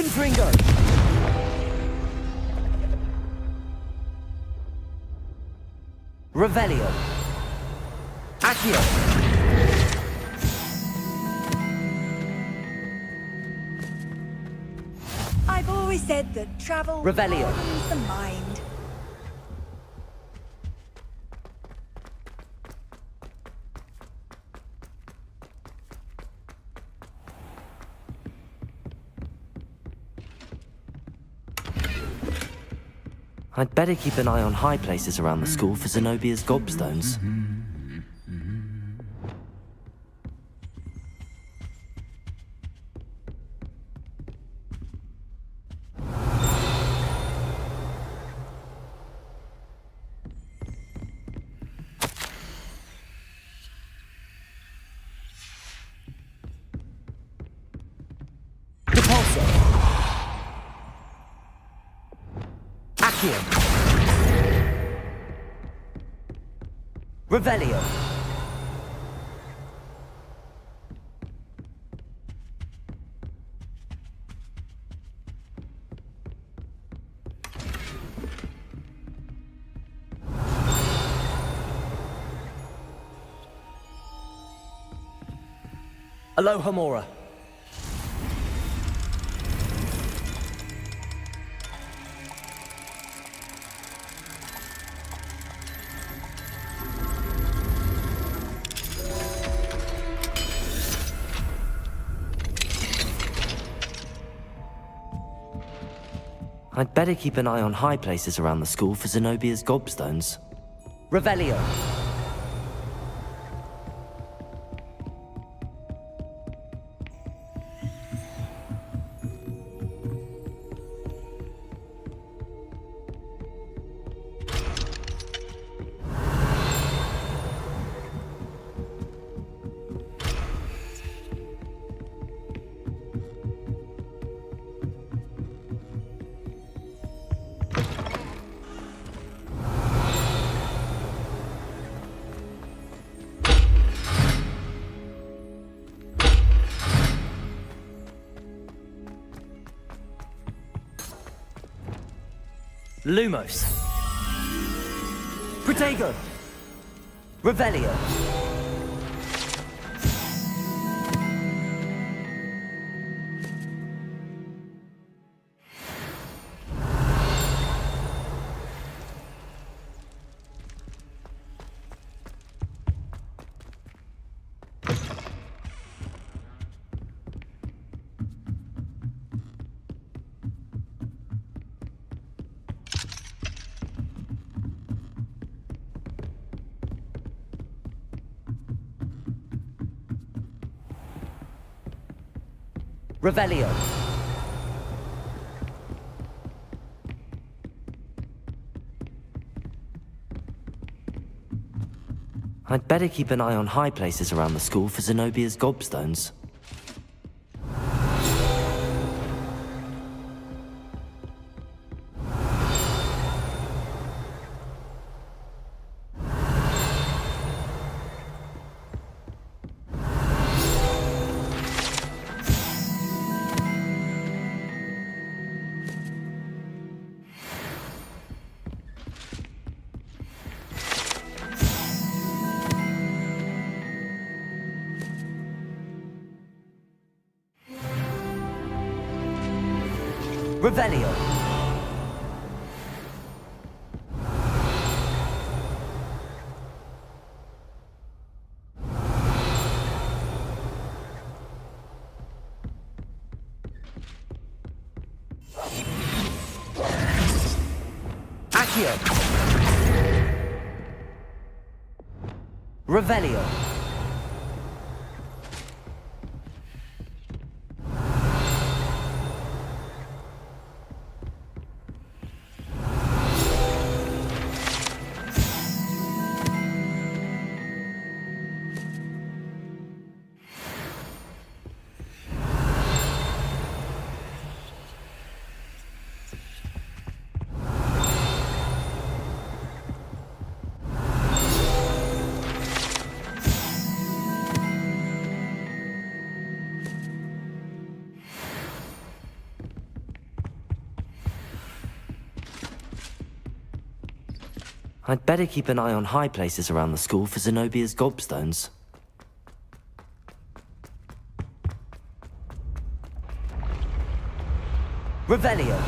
Confringo! Revelio. Accio. I've always said that travel Revelio. broadens the mind. I'd better keep an eye on high places around the school for Zenobia's gobstones. Repulsor. Accio. Revelio. Aloha Mora. I'd better keep an eye on high places around the school for Zenobia's gobstones. Revelio. Lumos. Protego. Revelio. Revelio. I'd better keep an eye on high places around the school for Zenobia's gobstones. Revelio. Accio. Revelio. I'd better keep an eye on high places around the school for Zenobia's gobstones. Revelio.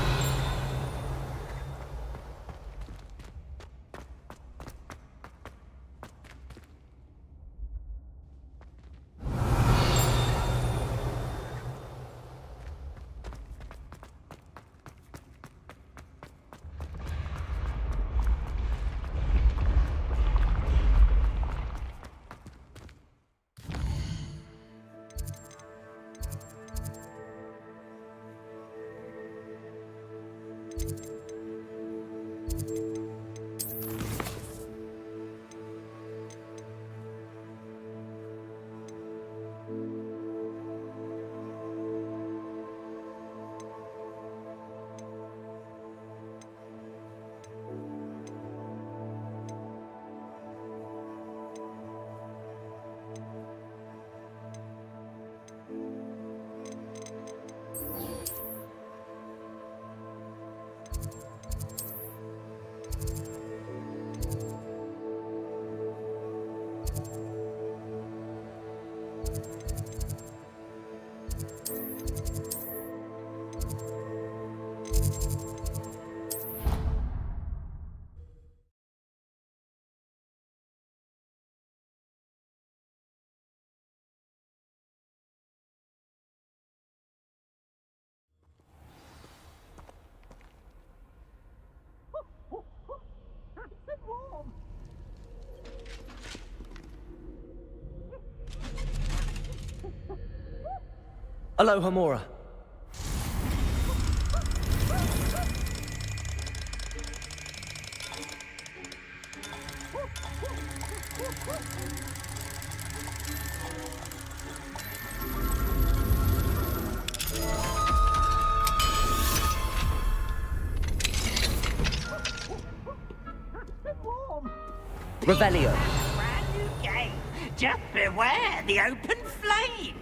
Aloha, Mora. Revelio. Brand new game. Just beware the open flame.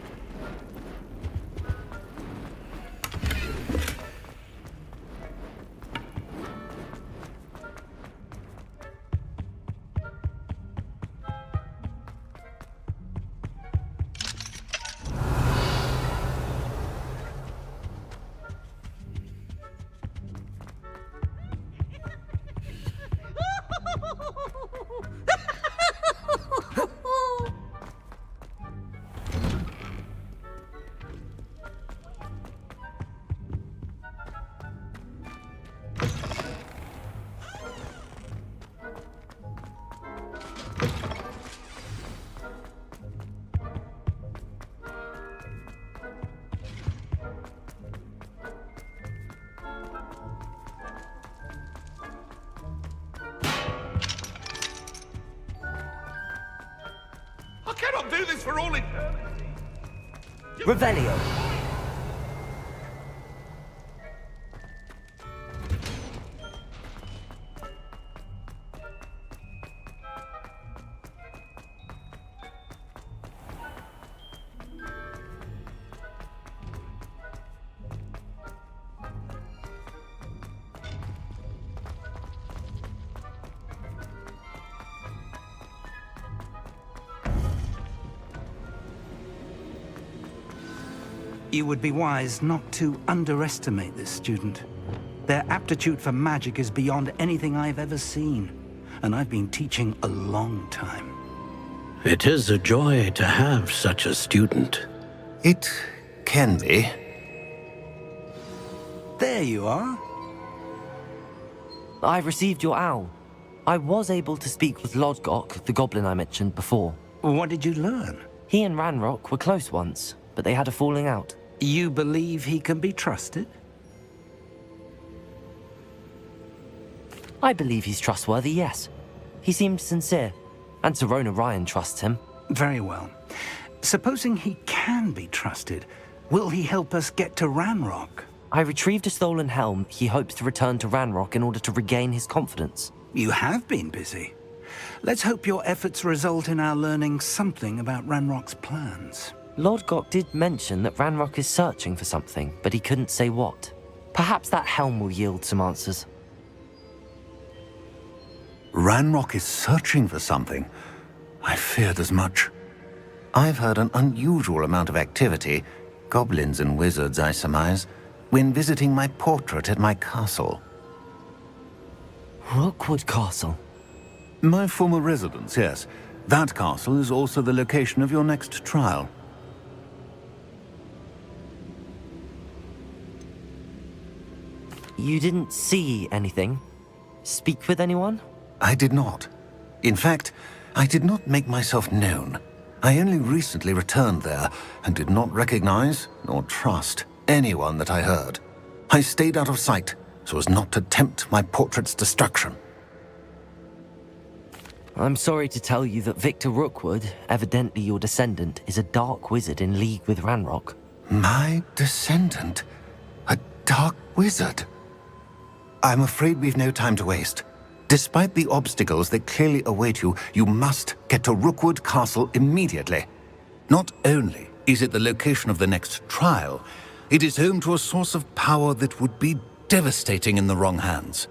I cannot do this for all eternity. Revelio. You would be wise not to underestimate this student. Their aptitude for magic is beyond anything I've ever seen, and I've been teaching a long time. It is a joy to have such a student. It can be. There you are. I've received your owl. I was able to speak with Lodgok, the goblin I mentioned before. What did you learn? He and Ranrock were close once, but they had a falling out. You believe he can be trusted? I believe he's trustworthy, yes. He seemed sincere, and Serona Ryan trusts him. Very well. Supposing he can be trusted, will he help us get to Ranrock? I retrieved a stolen helm he hopes to return to Ranrock in order to regain his confidence. You have been busy. Let's hope your efforts result in our learning something about Ranrock's plans. Lodgok did mention that Ranrock is searching for something, but he couldn't say what. Perhaps that helm will yield some answers. Ranrock is searching for something. I feared as much. I've heard an unusual amount of activity, goblins and wizards, I surmise, when visiting my portrait at my castle. Rookwood Castle? My former residence, yes. That castle is also the location of your next trial. You didn't see anything? Speak with anyone? I did not. In fact, I did not make myself known. I only recently returned there and did not recognize nor trust anyone that I heard. I stayed out of sight so as not to tempt my portrait's destruction. I'm sorry to tell you that Victor Rookwood, evidently your descendant, is a dark wizard in league with Ranrock. My descendant? A dark wizard? I'm afraid we've no time to waste. Despite the obstacles that clearly await you, you must get to Rookwood Castle immediately. Not only is it the location of the next trial, it is home to a source of power that would be devastating in the wrong hands.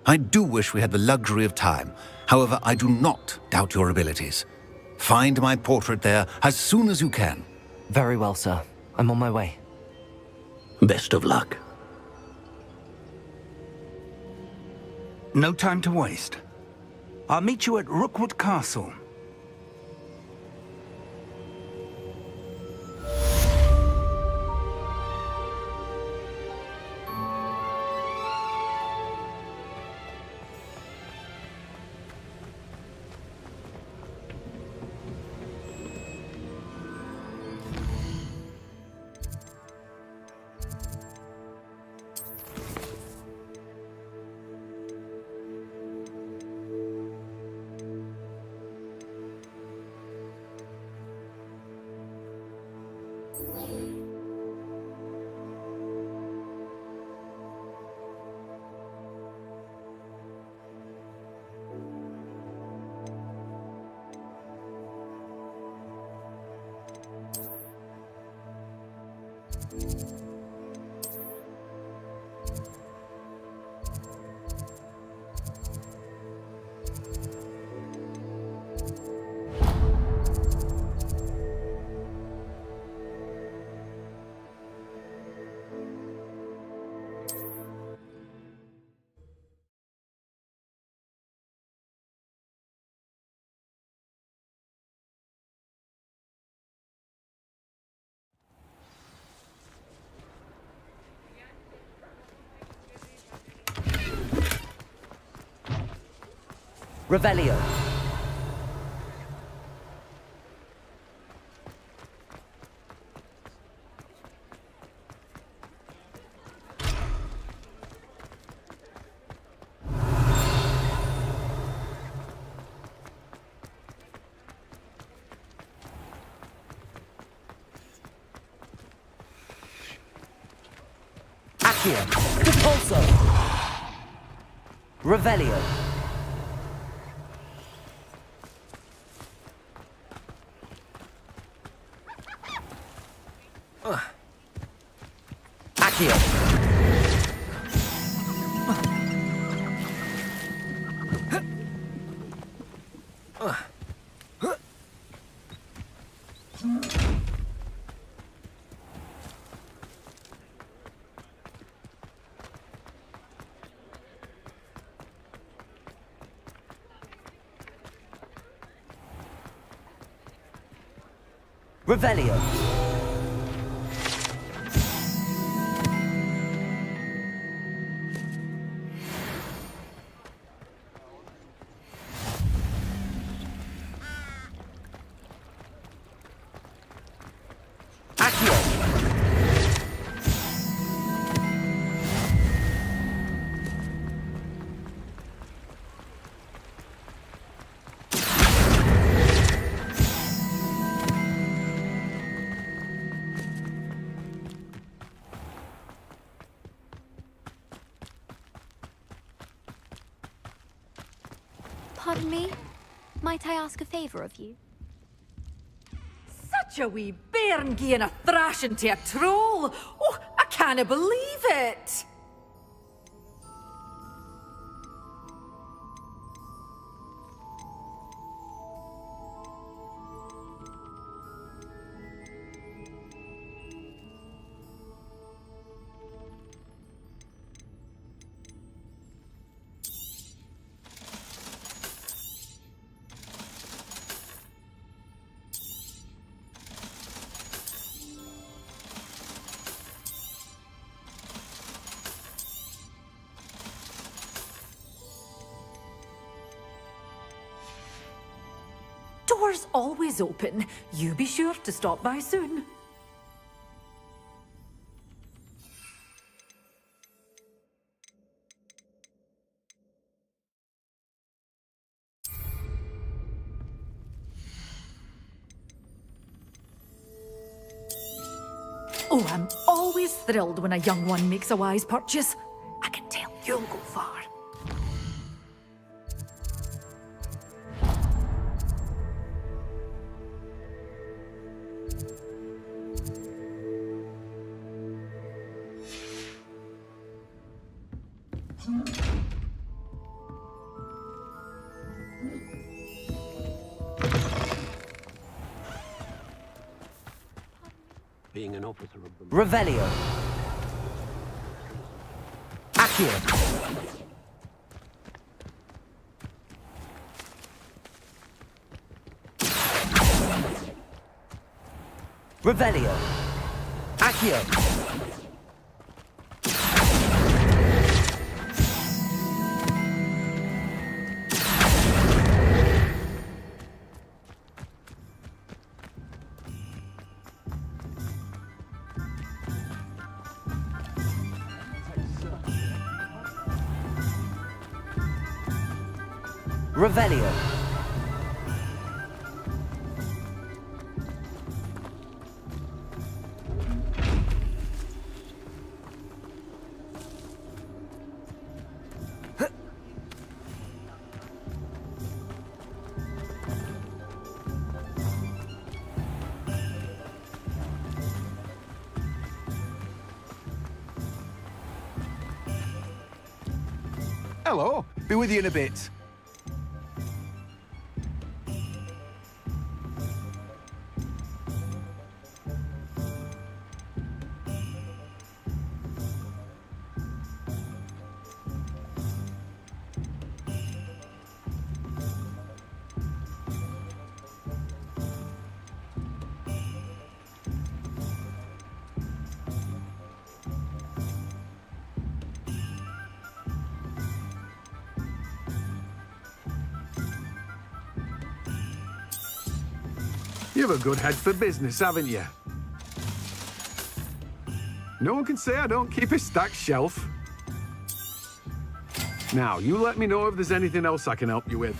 I do wish we had the luxury of time. However, I do not doubt your abilities. Find my portrait there as soon as you can. Very well, sir. I'm on my way. Best of luck. No time to waste. I'll meet you at Rookwood Castle. Revelio. Accio. Repulso. Revelio. Accio. Revelio. Accio. Pardon me? Might I ask a favor of you? Such a wee bairn gieing a thrashing to a troll! Oh, I can't believe it! door's always open. You be sure to stop by soon. Oh, I'm always thrilled when a young one makes a wise purchase. I can tell you'll go far. Being an officer of the... Revelio. Accio. Revelio. Accio. Revelio. Hello. Be with you in a bit. You've a good head for business, haven't you? No one can say I don't keep a stacked shelf. Now, you let me know if there's anything else I can help you with.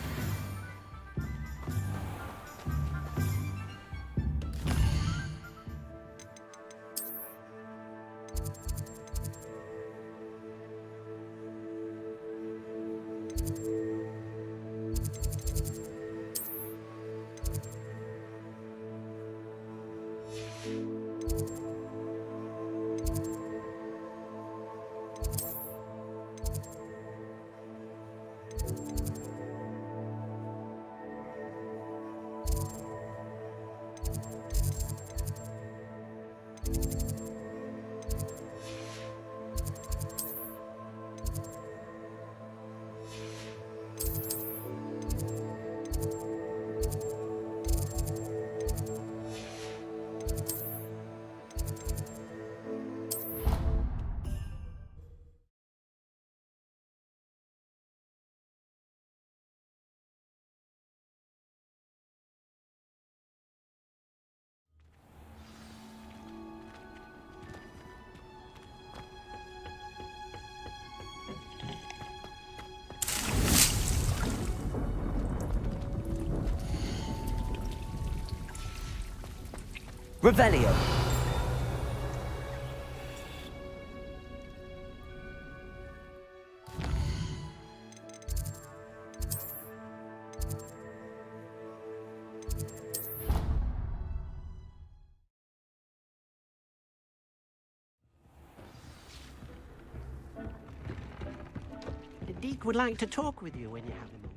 Revelio. The Deke would like to talk with you when you have a moment.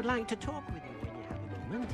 like to talk with you when you have a moment.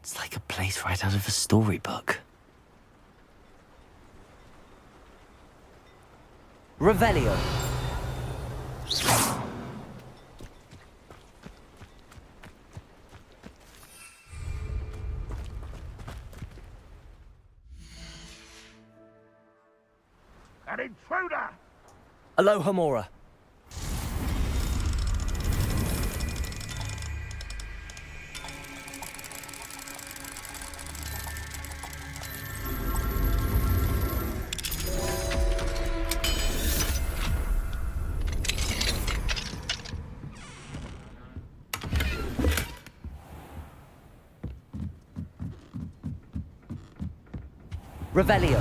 It's like a place right out of a storybook. Revelio. An intruder! Aloha Mora. Revelio.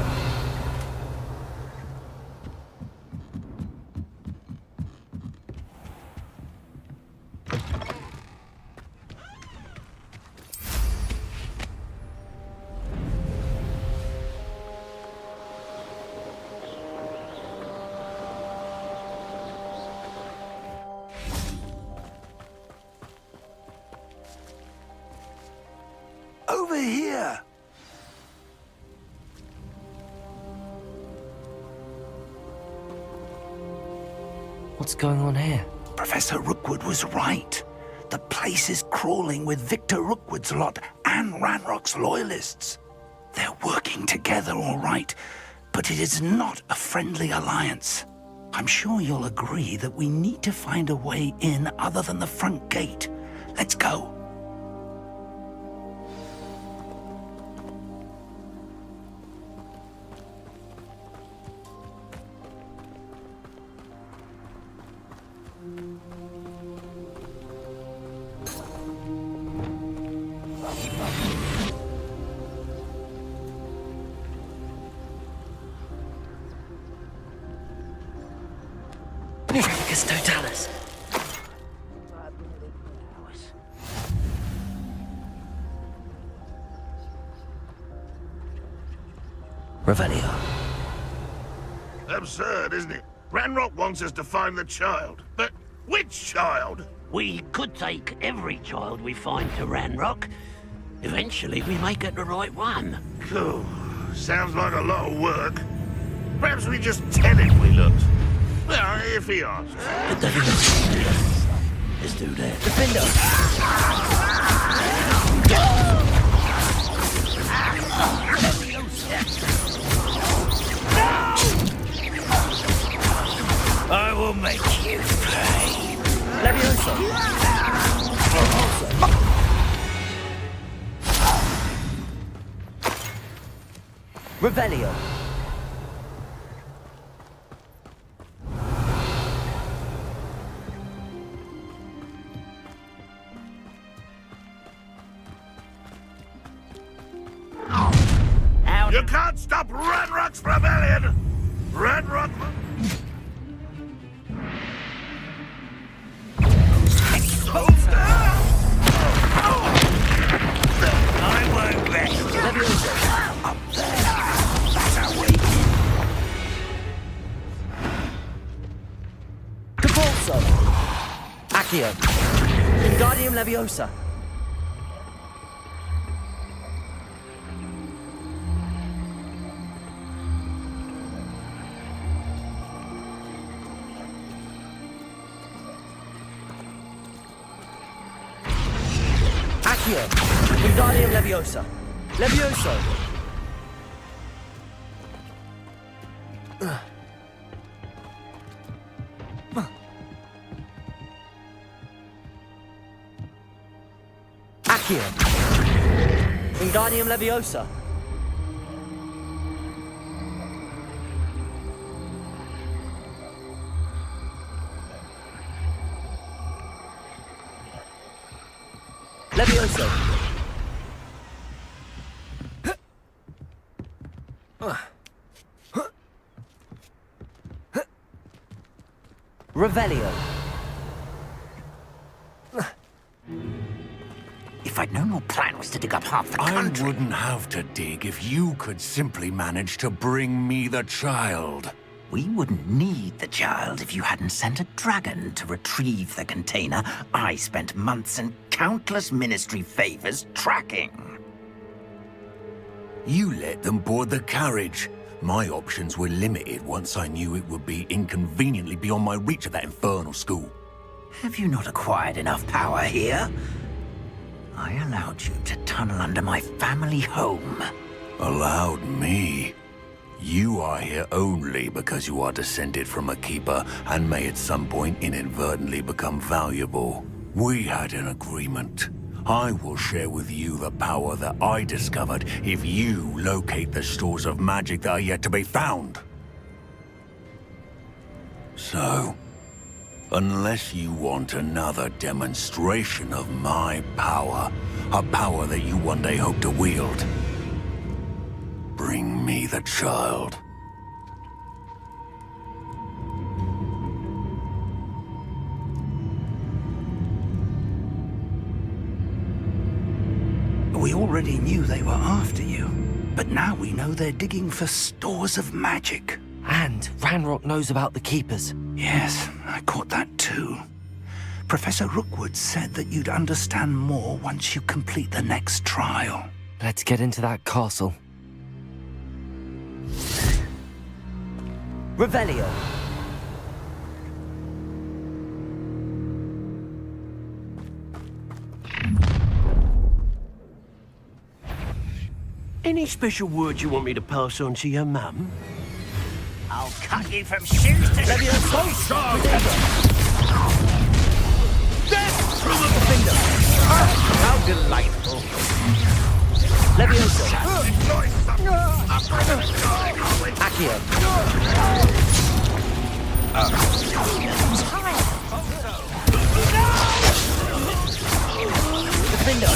Over here! What's going on here? Professor Rookwood was right. The place is crawling with Victor Rookwood's lot and Ranrock's loyalists. They're working together, all right, but it is not a friendly alliance. I'm sure you'll agree that we need to find a way in other than the front gate. Let's go. Trafficus Totalis. Revelio. Absurd, isn't it? Ranrock wants us to find the child. But which child? We could take every child we find to Ranrock. Eventually, we may get the right one. Cool. Sounds like a lot of work. Perhaps we just tell him we looked. Well, if he asks. Let's do that. Defender! I will make you pay. Leviosa! Revelio! You can't stop Ranrock's rebellion! Ranrock... I won't rest. Up there. That's our way Capulso! Accio! Wingardium Leviosa! Accio! Wingardium Leviosa! Levioso! Accio! Wingardium Leviosa! Levioso! Revelio! If I'd known your plan was to dig up half the country... I wouldn't have to dig if you could simply manage to bring me the child. We wouldn't need the child if you hadn't sent a dragon to retrieve the container I spent months and countless ministry favors tracking. You let them board the carriage. My options were limited once I knew it would be inconveniently beyond my reach at that infernal school. Have you not acquired enough power here? I allowed you to tunnel under my family home. Allowed me? You are here only because you are descended from a keeper and may at some point inadvertently become valuable. We had an agreement. I will share with you the power that I discovered if you locate the stores of magic that are yet to be found. So, unless you want another demonstration of my power, a power that you one day hope to wield, bring me the child. We already knew they were after you, but now we know they're digging for stores of magic. And Ranrock knows about the Keepers. Yes, I caught that too. Professor Rookwood said that you'd understand more once you complete the next trial. Let's get into that castle. Revelio! Any special words you want me to pass on to your mum? I'll cut you from shoes to shoes. Death through the finger! How delightful! Levioso! Accio! Defendo!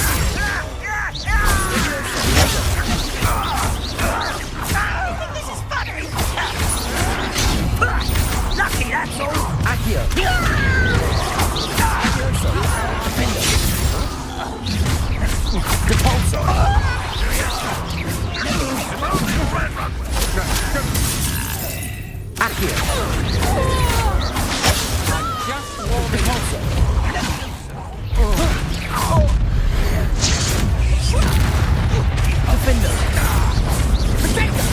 Lucky, that's all. Accio! Depulso! Accio! Just warming also. Defender! Protector!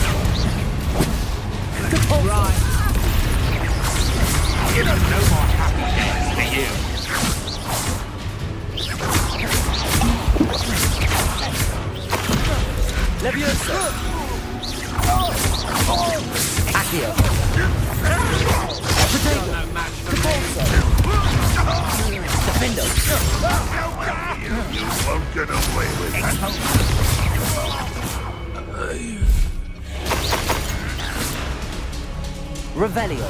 Depulso! You don't know more happy days, do you? Levioso! Accio! Potato! Depulso! Defendo! You won't get away with that. Revelio!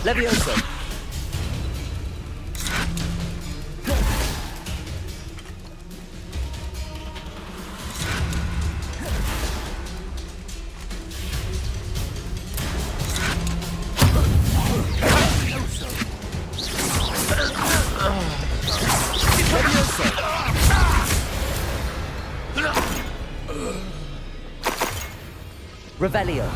Levioso! Revelio!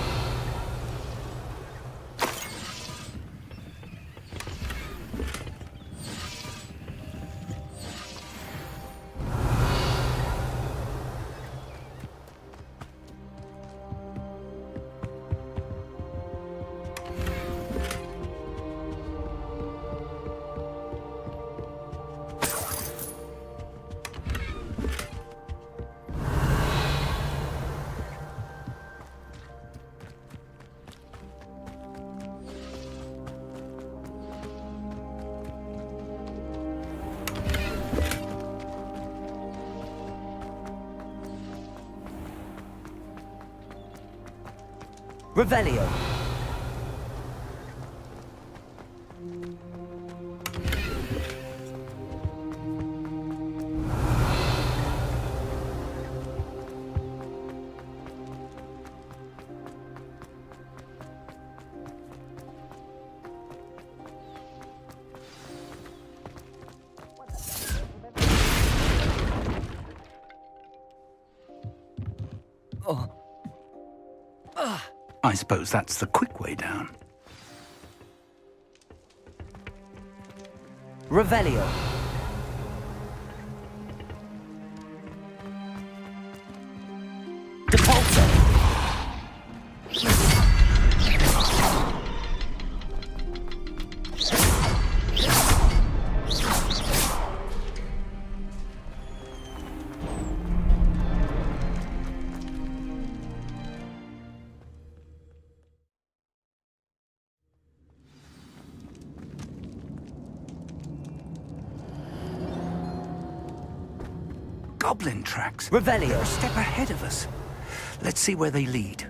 Revelio! I suppose that's the quick way down. Revelio. Depulso. Goblin tracks. Revelio. They're a step ahead of us. Let's see where they lead.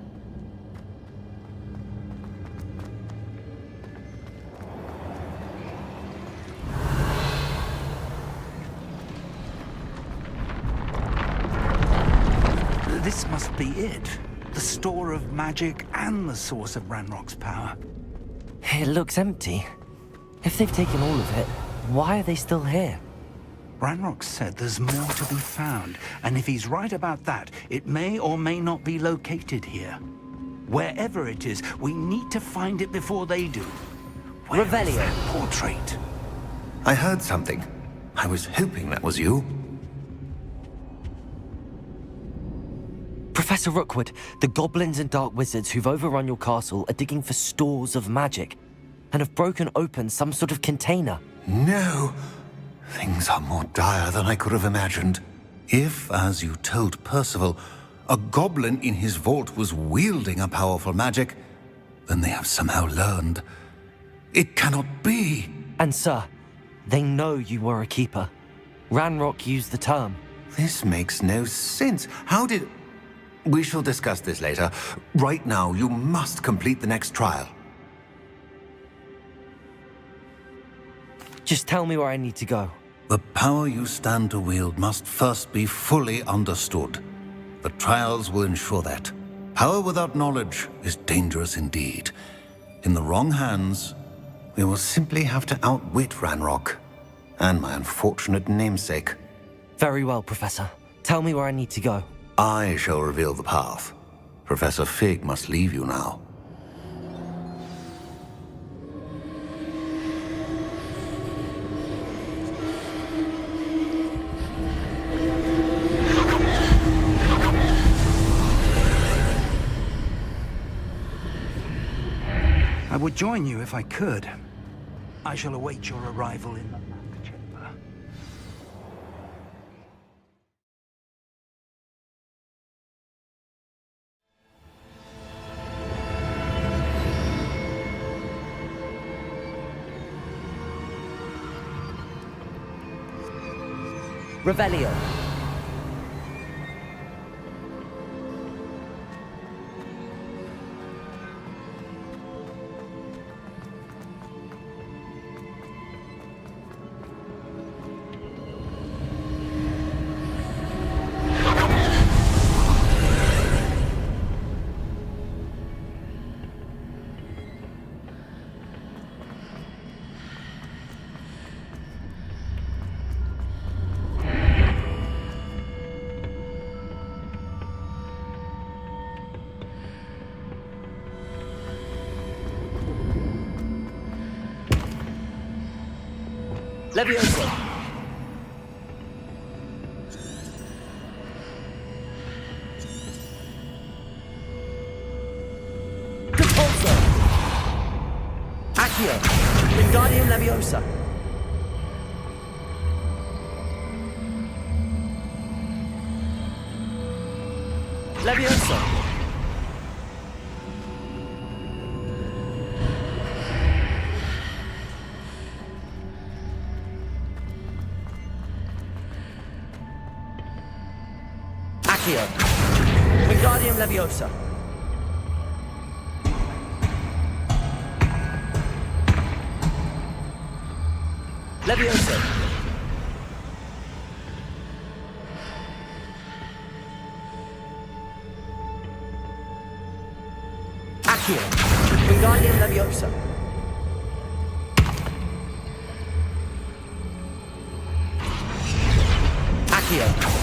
This must be it. The store of magic and the source of Ranrock's power. It looks empty. If they've taken all of it, why are they still here? Ranrock said there's more to be found, and if he's right about that, it may or may not be located here. Wherever it is, we need to find it before they do. Where's their portrait? I heard something. I was hoping that was you. Professor Rookwood, the goblins and dark wizards who've overrun your castle are digging for stores of magic and have broken open some sort of container. No. Things are more dire than I could have imagined. If, as you told Percival, a goblin in his vault was wielding a powerful magic, then they have somehow learned. It cannot be. And sir, they know you were a keeper. Ranrock used the term. This makes no sense. How did... We shall discuss this later. Right now, you must complete the next trial. Just tell me where I need to go. The power you stand to wield must first be fully understood. The trials will ensure that. Power without knowledge is dangerous indeed. In the wrong hands, we will simply have to outwit Ranrock and my unfortunate namesake. Very well, Professor. Tell me where I need to go. I shall reveal the path. Professor Fig must leave you now. I would join you if I could. I shall await your arrival in the back chamber. Revelio. Leviosa. Depulso. Accio. Wingardium Leviosa. Leviosa. Wingardium Leviosa. Leviosa. Accio. Wingardium Leviosa. Accio.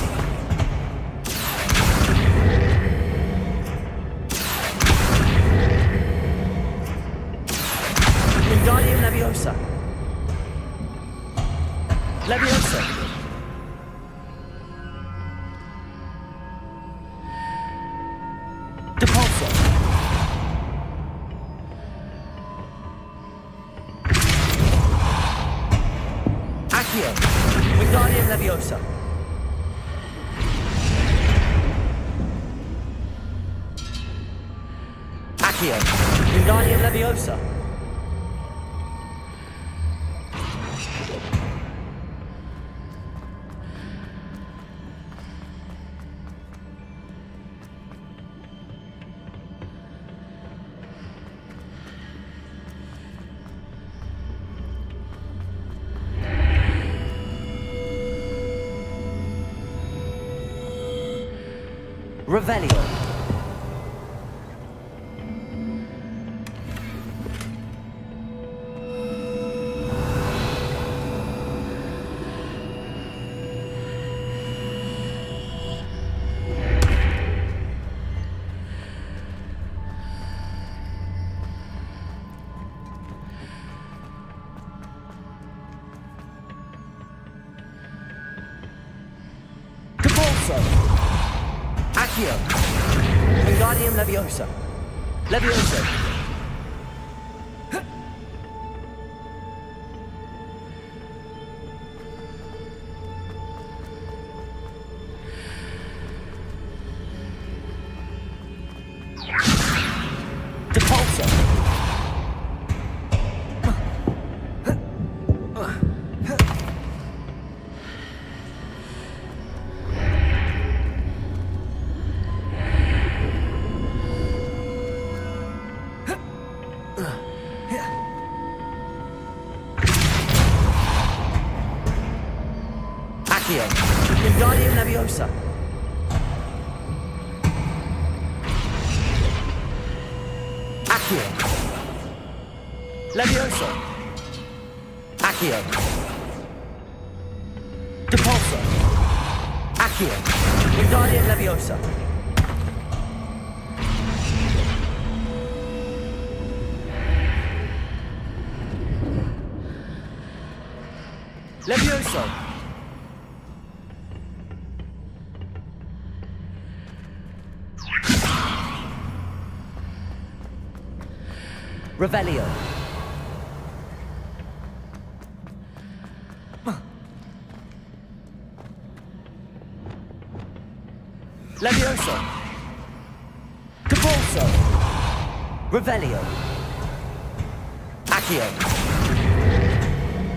Leviosa. Accio. Wingardium Leviosa. Revelio. Depulso. Accio. Wingardium Leviosa. Leviosa. Depulso. Accio. Wingardium Leviosa. Accio. Leviosa. Accio. Depulso. Accio. Wingardium Leviosa. Levioso. Revelio. Levioso. Depulso. Revelio. Accio.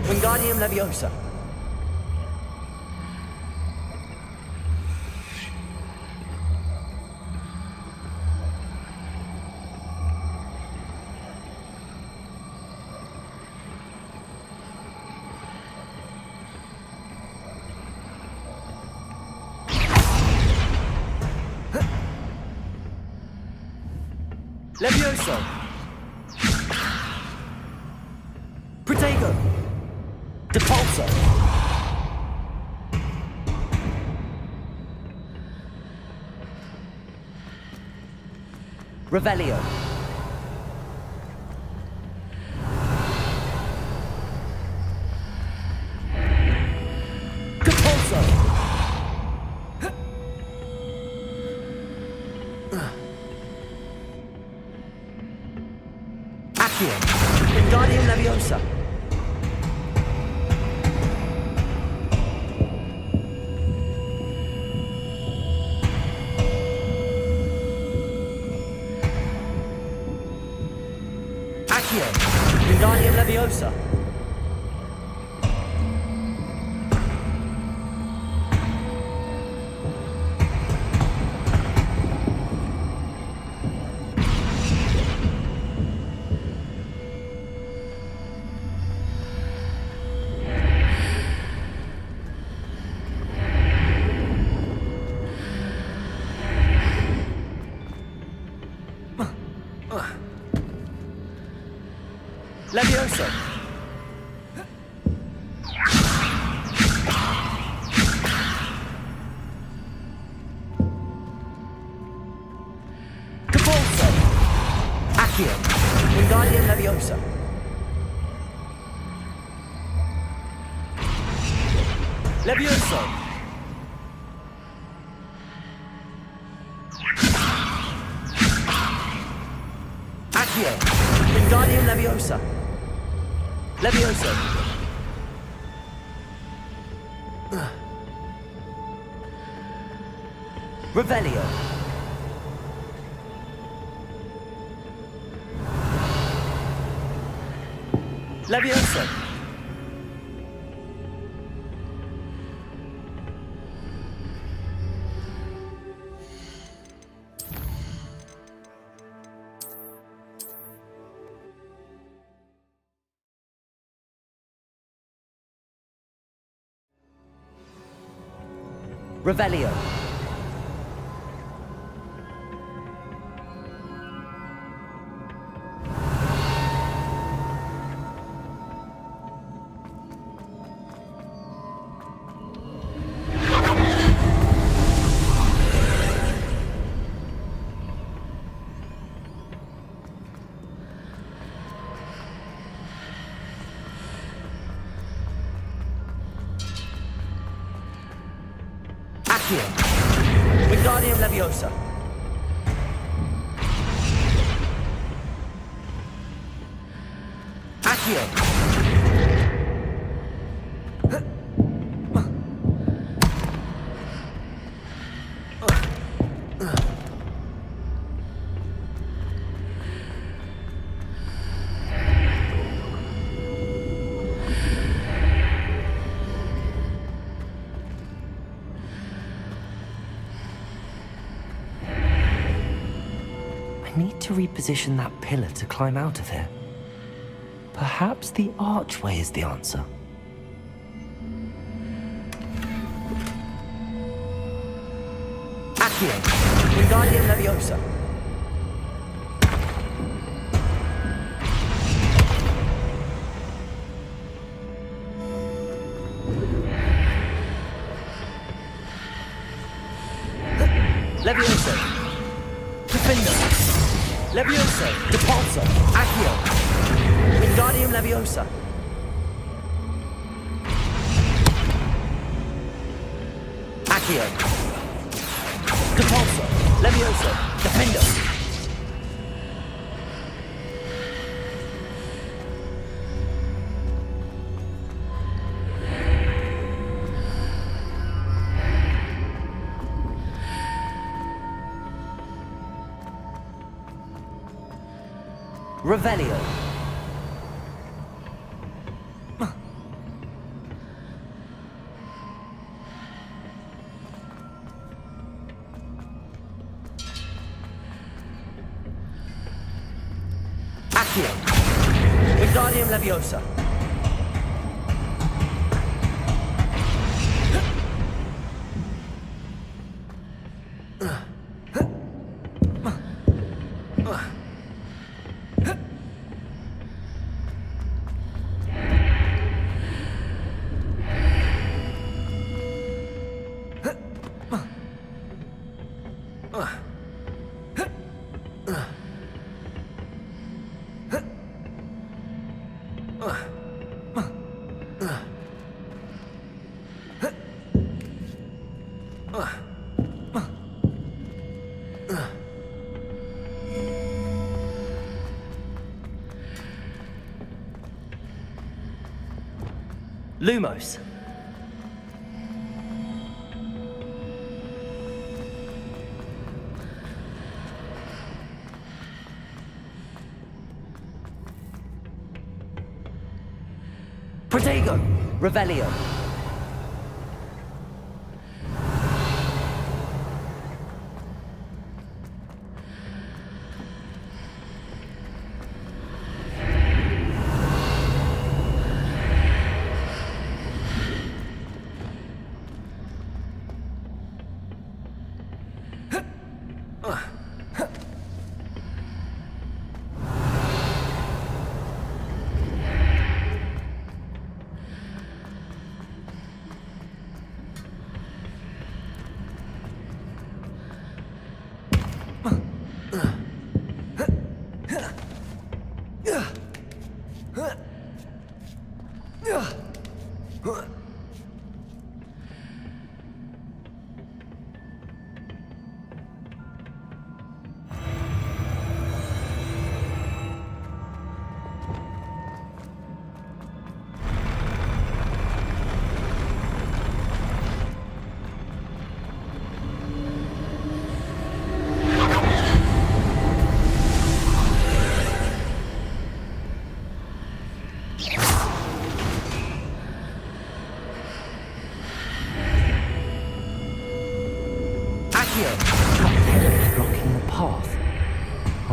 Wingardium Leviosa. Levioso. Protego. Depulso. Revelio. Depulso. Accio. Wingardium Leviosa. Accio. Wingardium Leviosa. Levioso. Depulso. Accio. Wingardium Leviosa. Levioso. Accio. Wingardium Leviosa. Levioso. Revelio. Levioso. Revelio. Accio. Wingardium Leviosa. Accio. I need to reposition that pillar to climb out of here. Perhaps the archway is the answer. Accio. Wingardium Leviosa. Levioso. Defender. Levioso. Depulso. Accio. Wingardium Leviosa. Accio. Depulso. Levioso. Defender. Revelio. Accio. Wingardium Leviosa. Lumos. Protego. Revelio.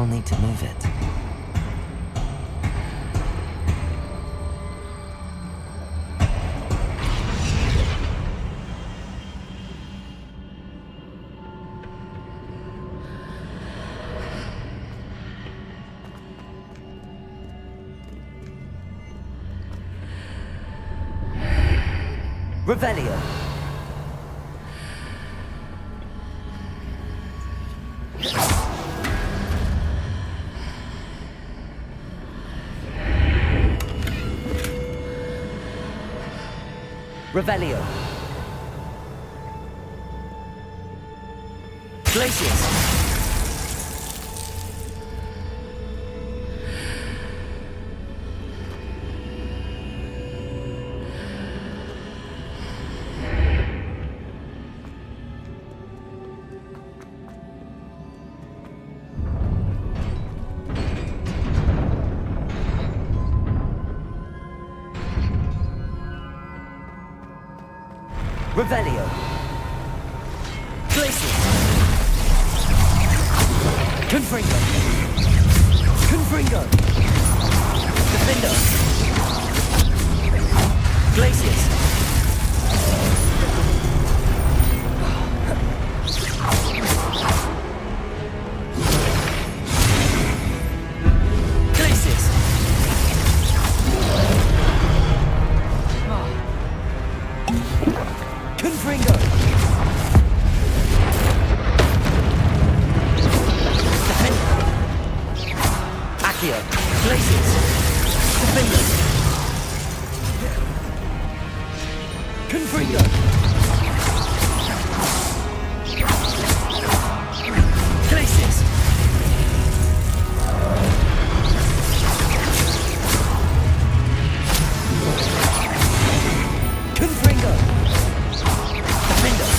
I'll need to move it. Revelio. Revelio. Glacius. Revelio. Glacius. Confringo. Confringo. Defender. Glacius. Glacius. Confringo. Accio. Glacius. Defender. Confringo. Glacius. Confringo. Defender.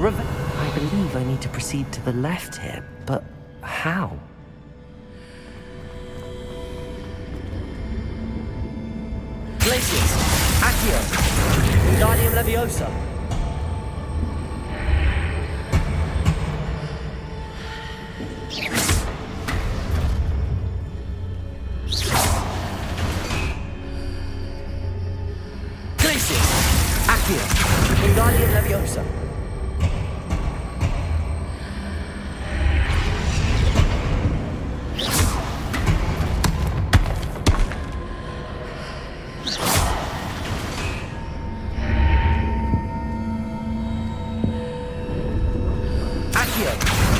I believe I need to proceed to the left here, but how? Glacius, Accio, Wingardium Leviosa. Glacius, Accio, Wingardium Leviosa.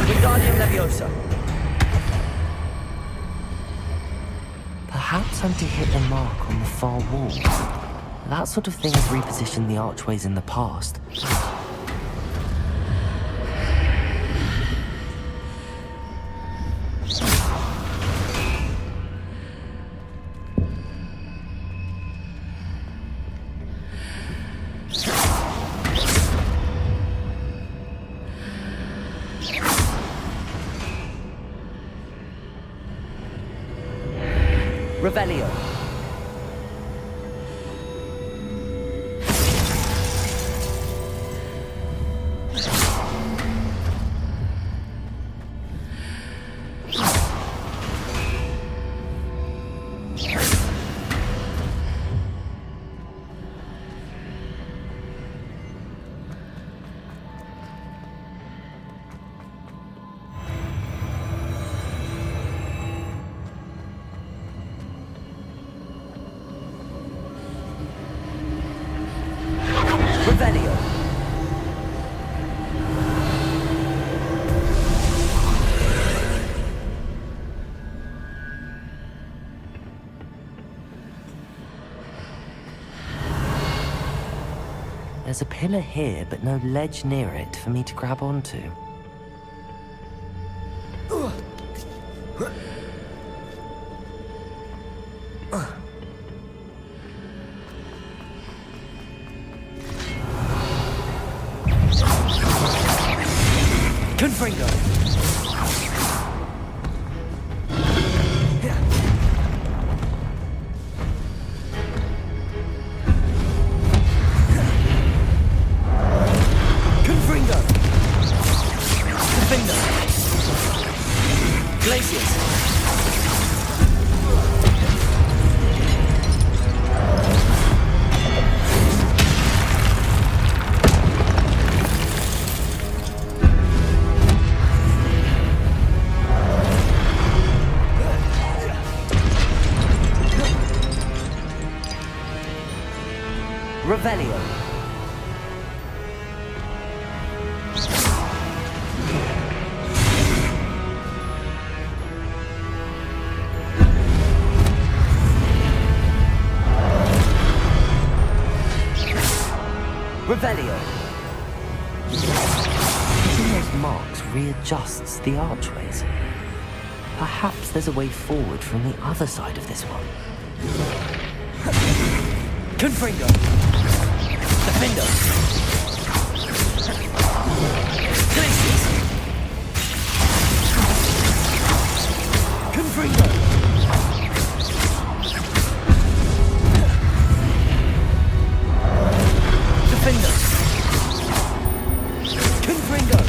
Wingardium Leviosa. Perhaps I'm to hit the mark on the far wall. That sort of thing has repositioned the archways in the past. Revelio. Revelio. There's a pillar here, but no ledge near it for me to grab onto. Confringo! Confringo! Confringo! Glacius! Revelio. Revelio. Using those marks readjusts the archways. Perhaps there's a way forward from the other side of this one. Confringo! Defendo! Glacius! Confringo! Defendo! Confringo!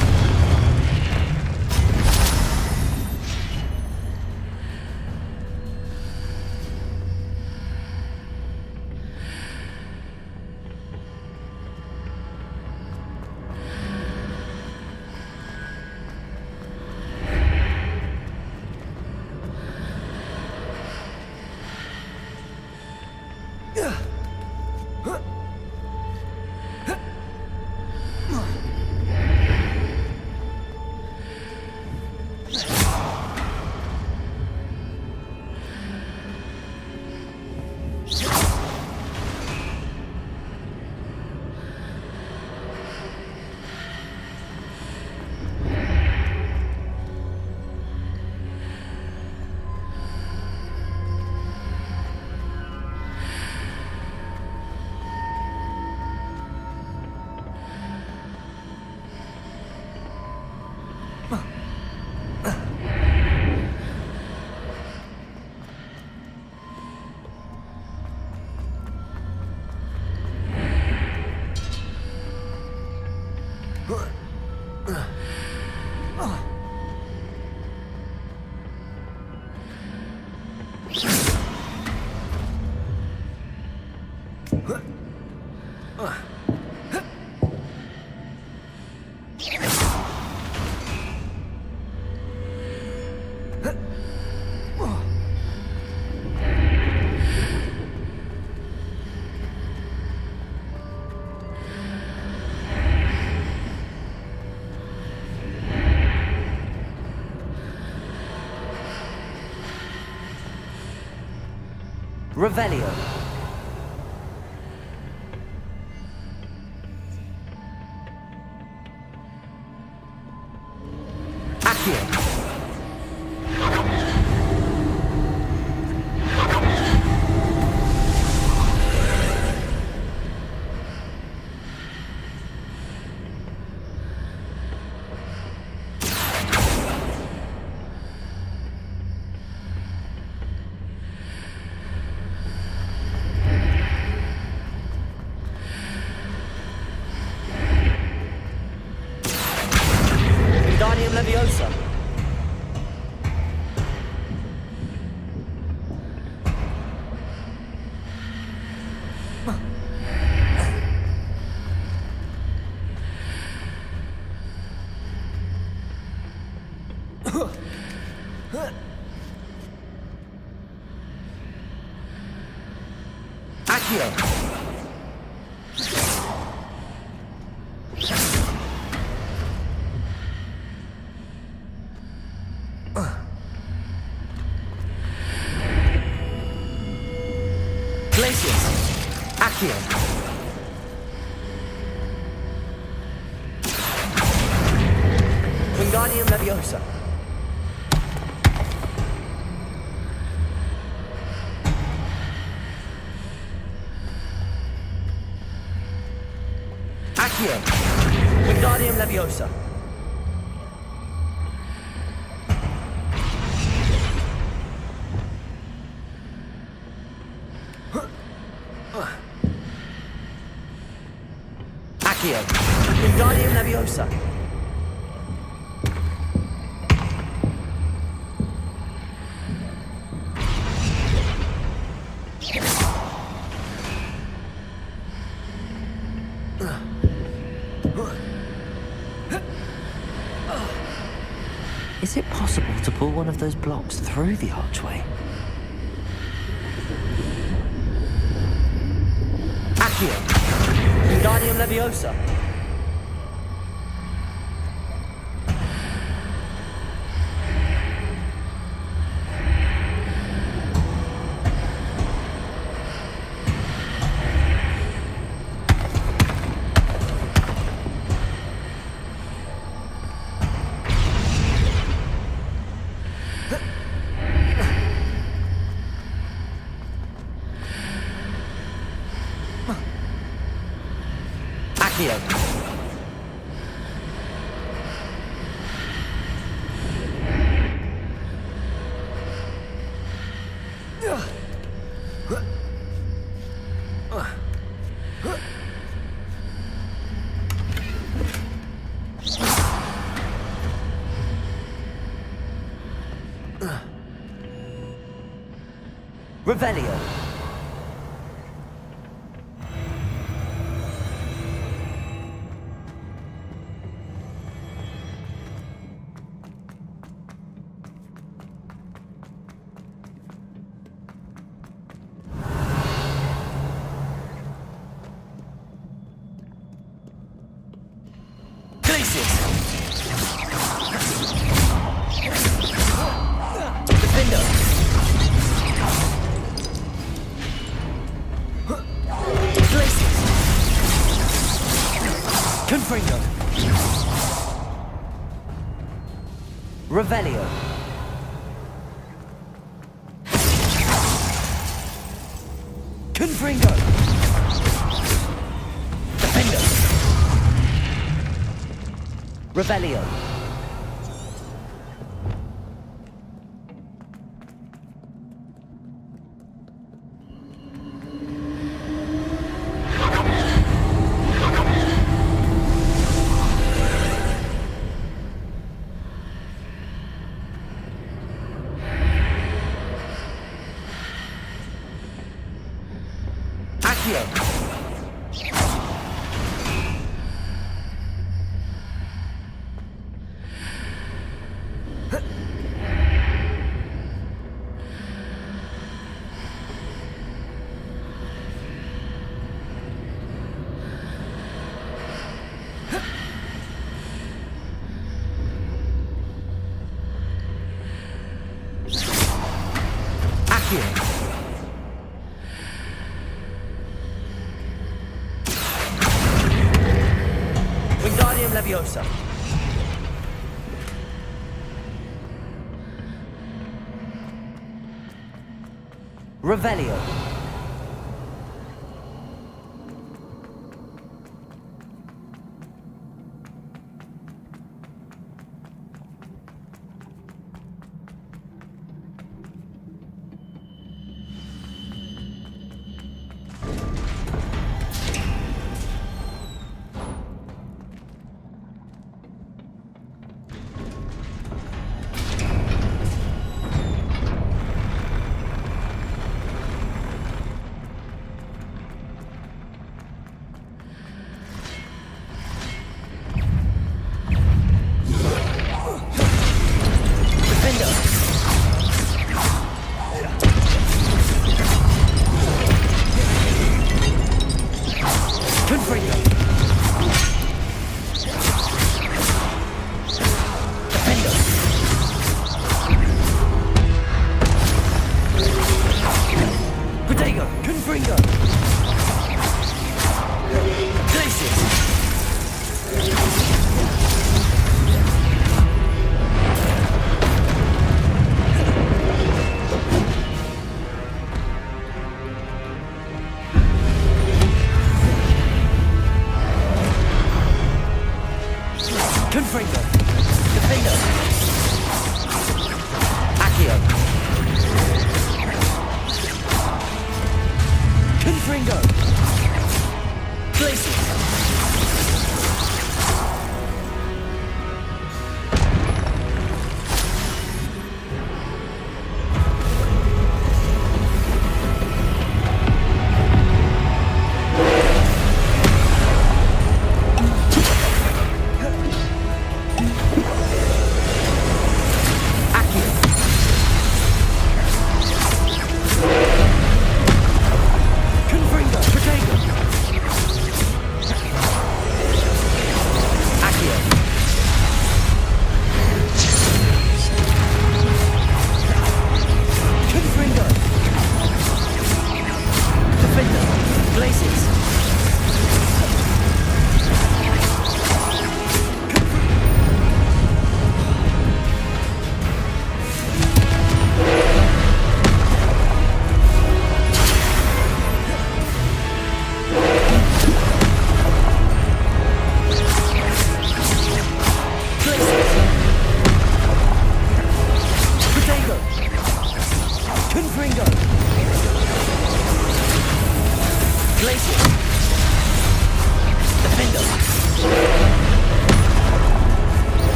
Revelio. Accio. Leviosa. Accio. Glacius. Accio. Wingardium Leviosa. Accio. Wingardium Leviosa. Accio. Wingardium Leviosa. Is it possible to pull one of those blocks through the archway? Accio. Wingardium Leviosa. Accio. Revelio. Confringo. Revelio. Confringo. Defendo. Revelio. Wingardium Leviosa. Revelio.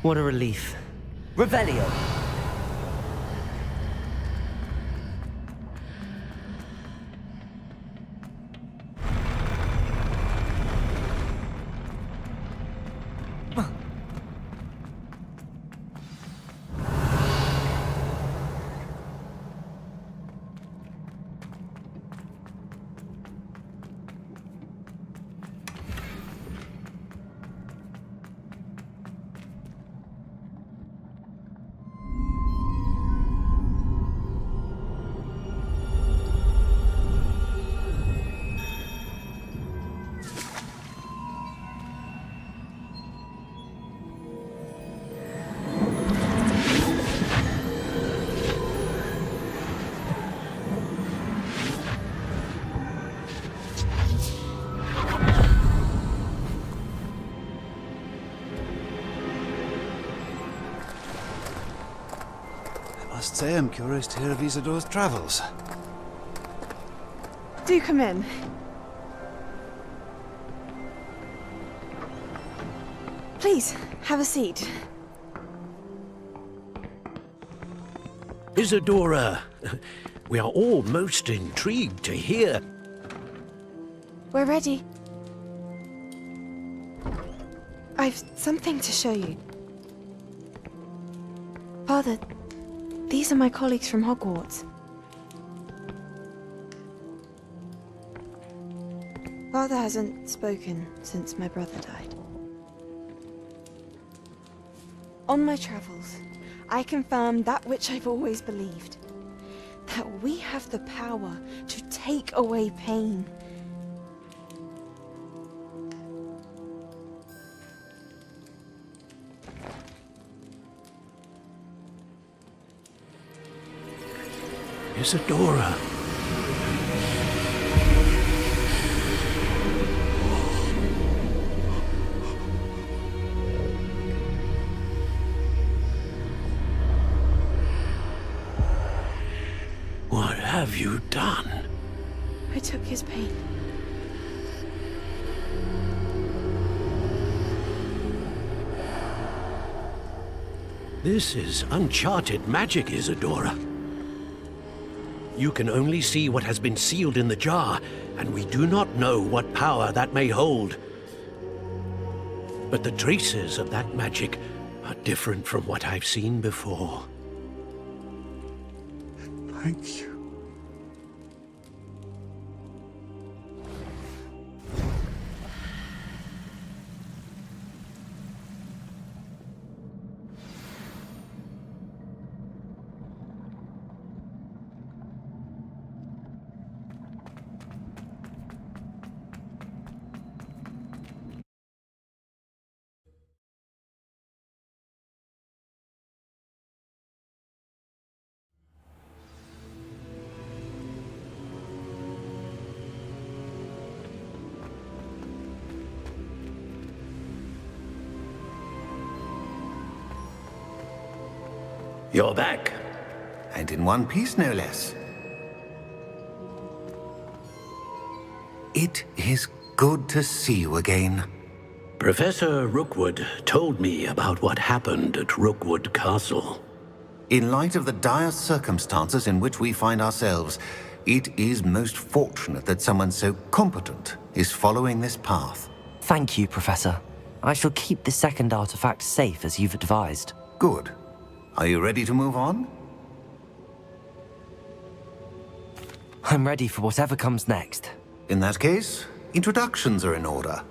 What a relief. Revelio! I must say I'm curious to hear of Isidore's travels. Do come in. Please, have a seat. Isadora, we are all most intrigued to hear. We're ready. I've something to show you. Father, these are my colleagues from Hogwarts. Father hasn't spoken since my brother died. On my travels, I confirmed that which I've always believed. That we have the power to take away pain. Isadora. What have you done? I took his pain. This is uncharted magic, Isadora. You can only see what has been sealed in the jar, and we do not know what power that may hold. But the traces of that magic are different from what I've seen before. Thank you. You're back. And in one piece, no less. It is good to see you again. Professor Rookwood told me about what happened at Rookwood Castle. In light of the dire circumstances in which we find ourselves, it is most fortunate that someone so competent is following this path. Thank you, Professor. I shall keep the second artifact safe as you've advised. Good. Are you ready to move on? I'm ready for whatever comes next. In that case, introductions are in order.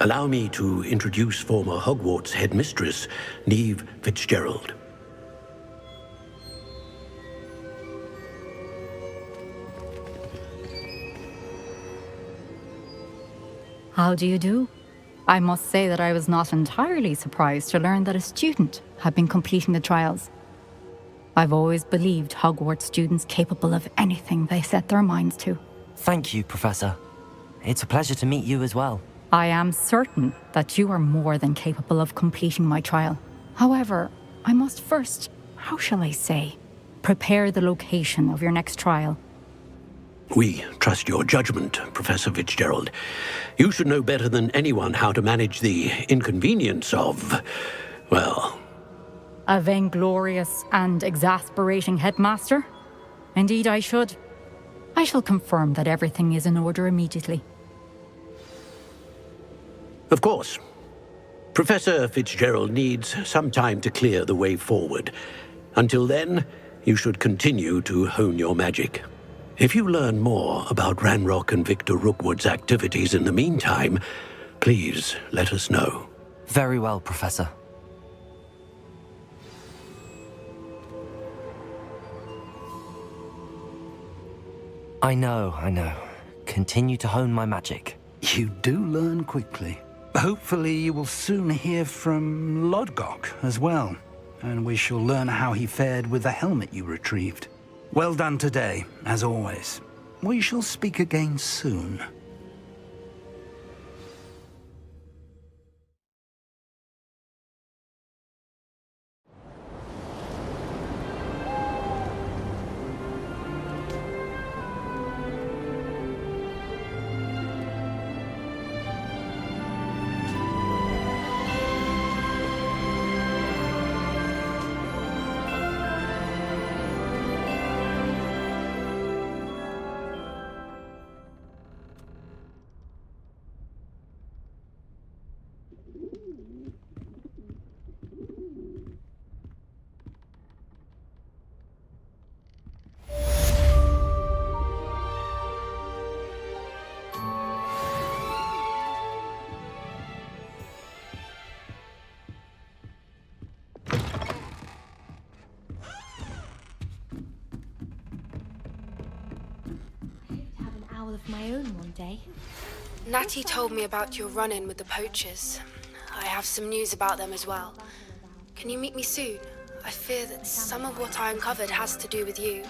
Allow me to introduce former Hogwarts headmistress, Neve Fitzgerald. How do you do? I must say that I was not entirely surprised to learn that a student had been completing the trials. I've always believed Hogwarts students capable of anything they set their minds to. Thank you, Professor. It's a pleasure to meet you as well. I am certain that you are more than capable of completing my trial. However, I must first, how shall I say, prepare the location of your next trial. We trust your judgment, Professor Fitzgerald. You should know better than anyone how to manage the inconvenience of, Well, A vainglorious and exasperating headmaster? Indeed I should. I shall confirm that everything is in order immediately. of course. Professor Fitzgerald needs some time to clear the way forward. Until then, you should continue to hone your magic. If you learn more about Ranrock and Victor Rookwood's activities in the meantime, please let us know. Very well, Professor. I know. Continue to hone my magic. You do learn quickly. Hopefully you will soon hear from Lodgok as well, and we shall learn how he fared with the helmet you retrieved. Well done today, as always. We shall speak again soon. Of my own one day. Natty told me about your run-in with the poachers. I have some news about them as well. Can you meet me soon? I fear that some of what I uncovered has to do with you.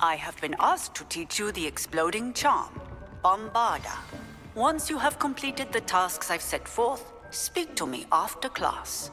I have been asked to teach you the exploding charm, Bombarda. Once you have completed the tasks I've set forth, speak to me after class.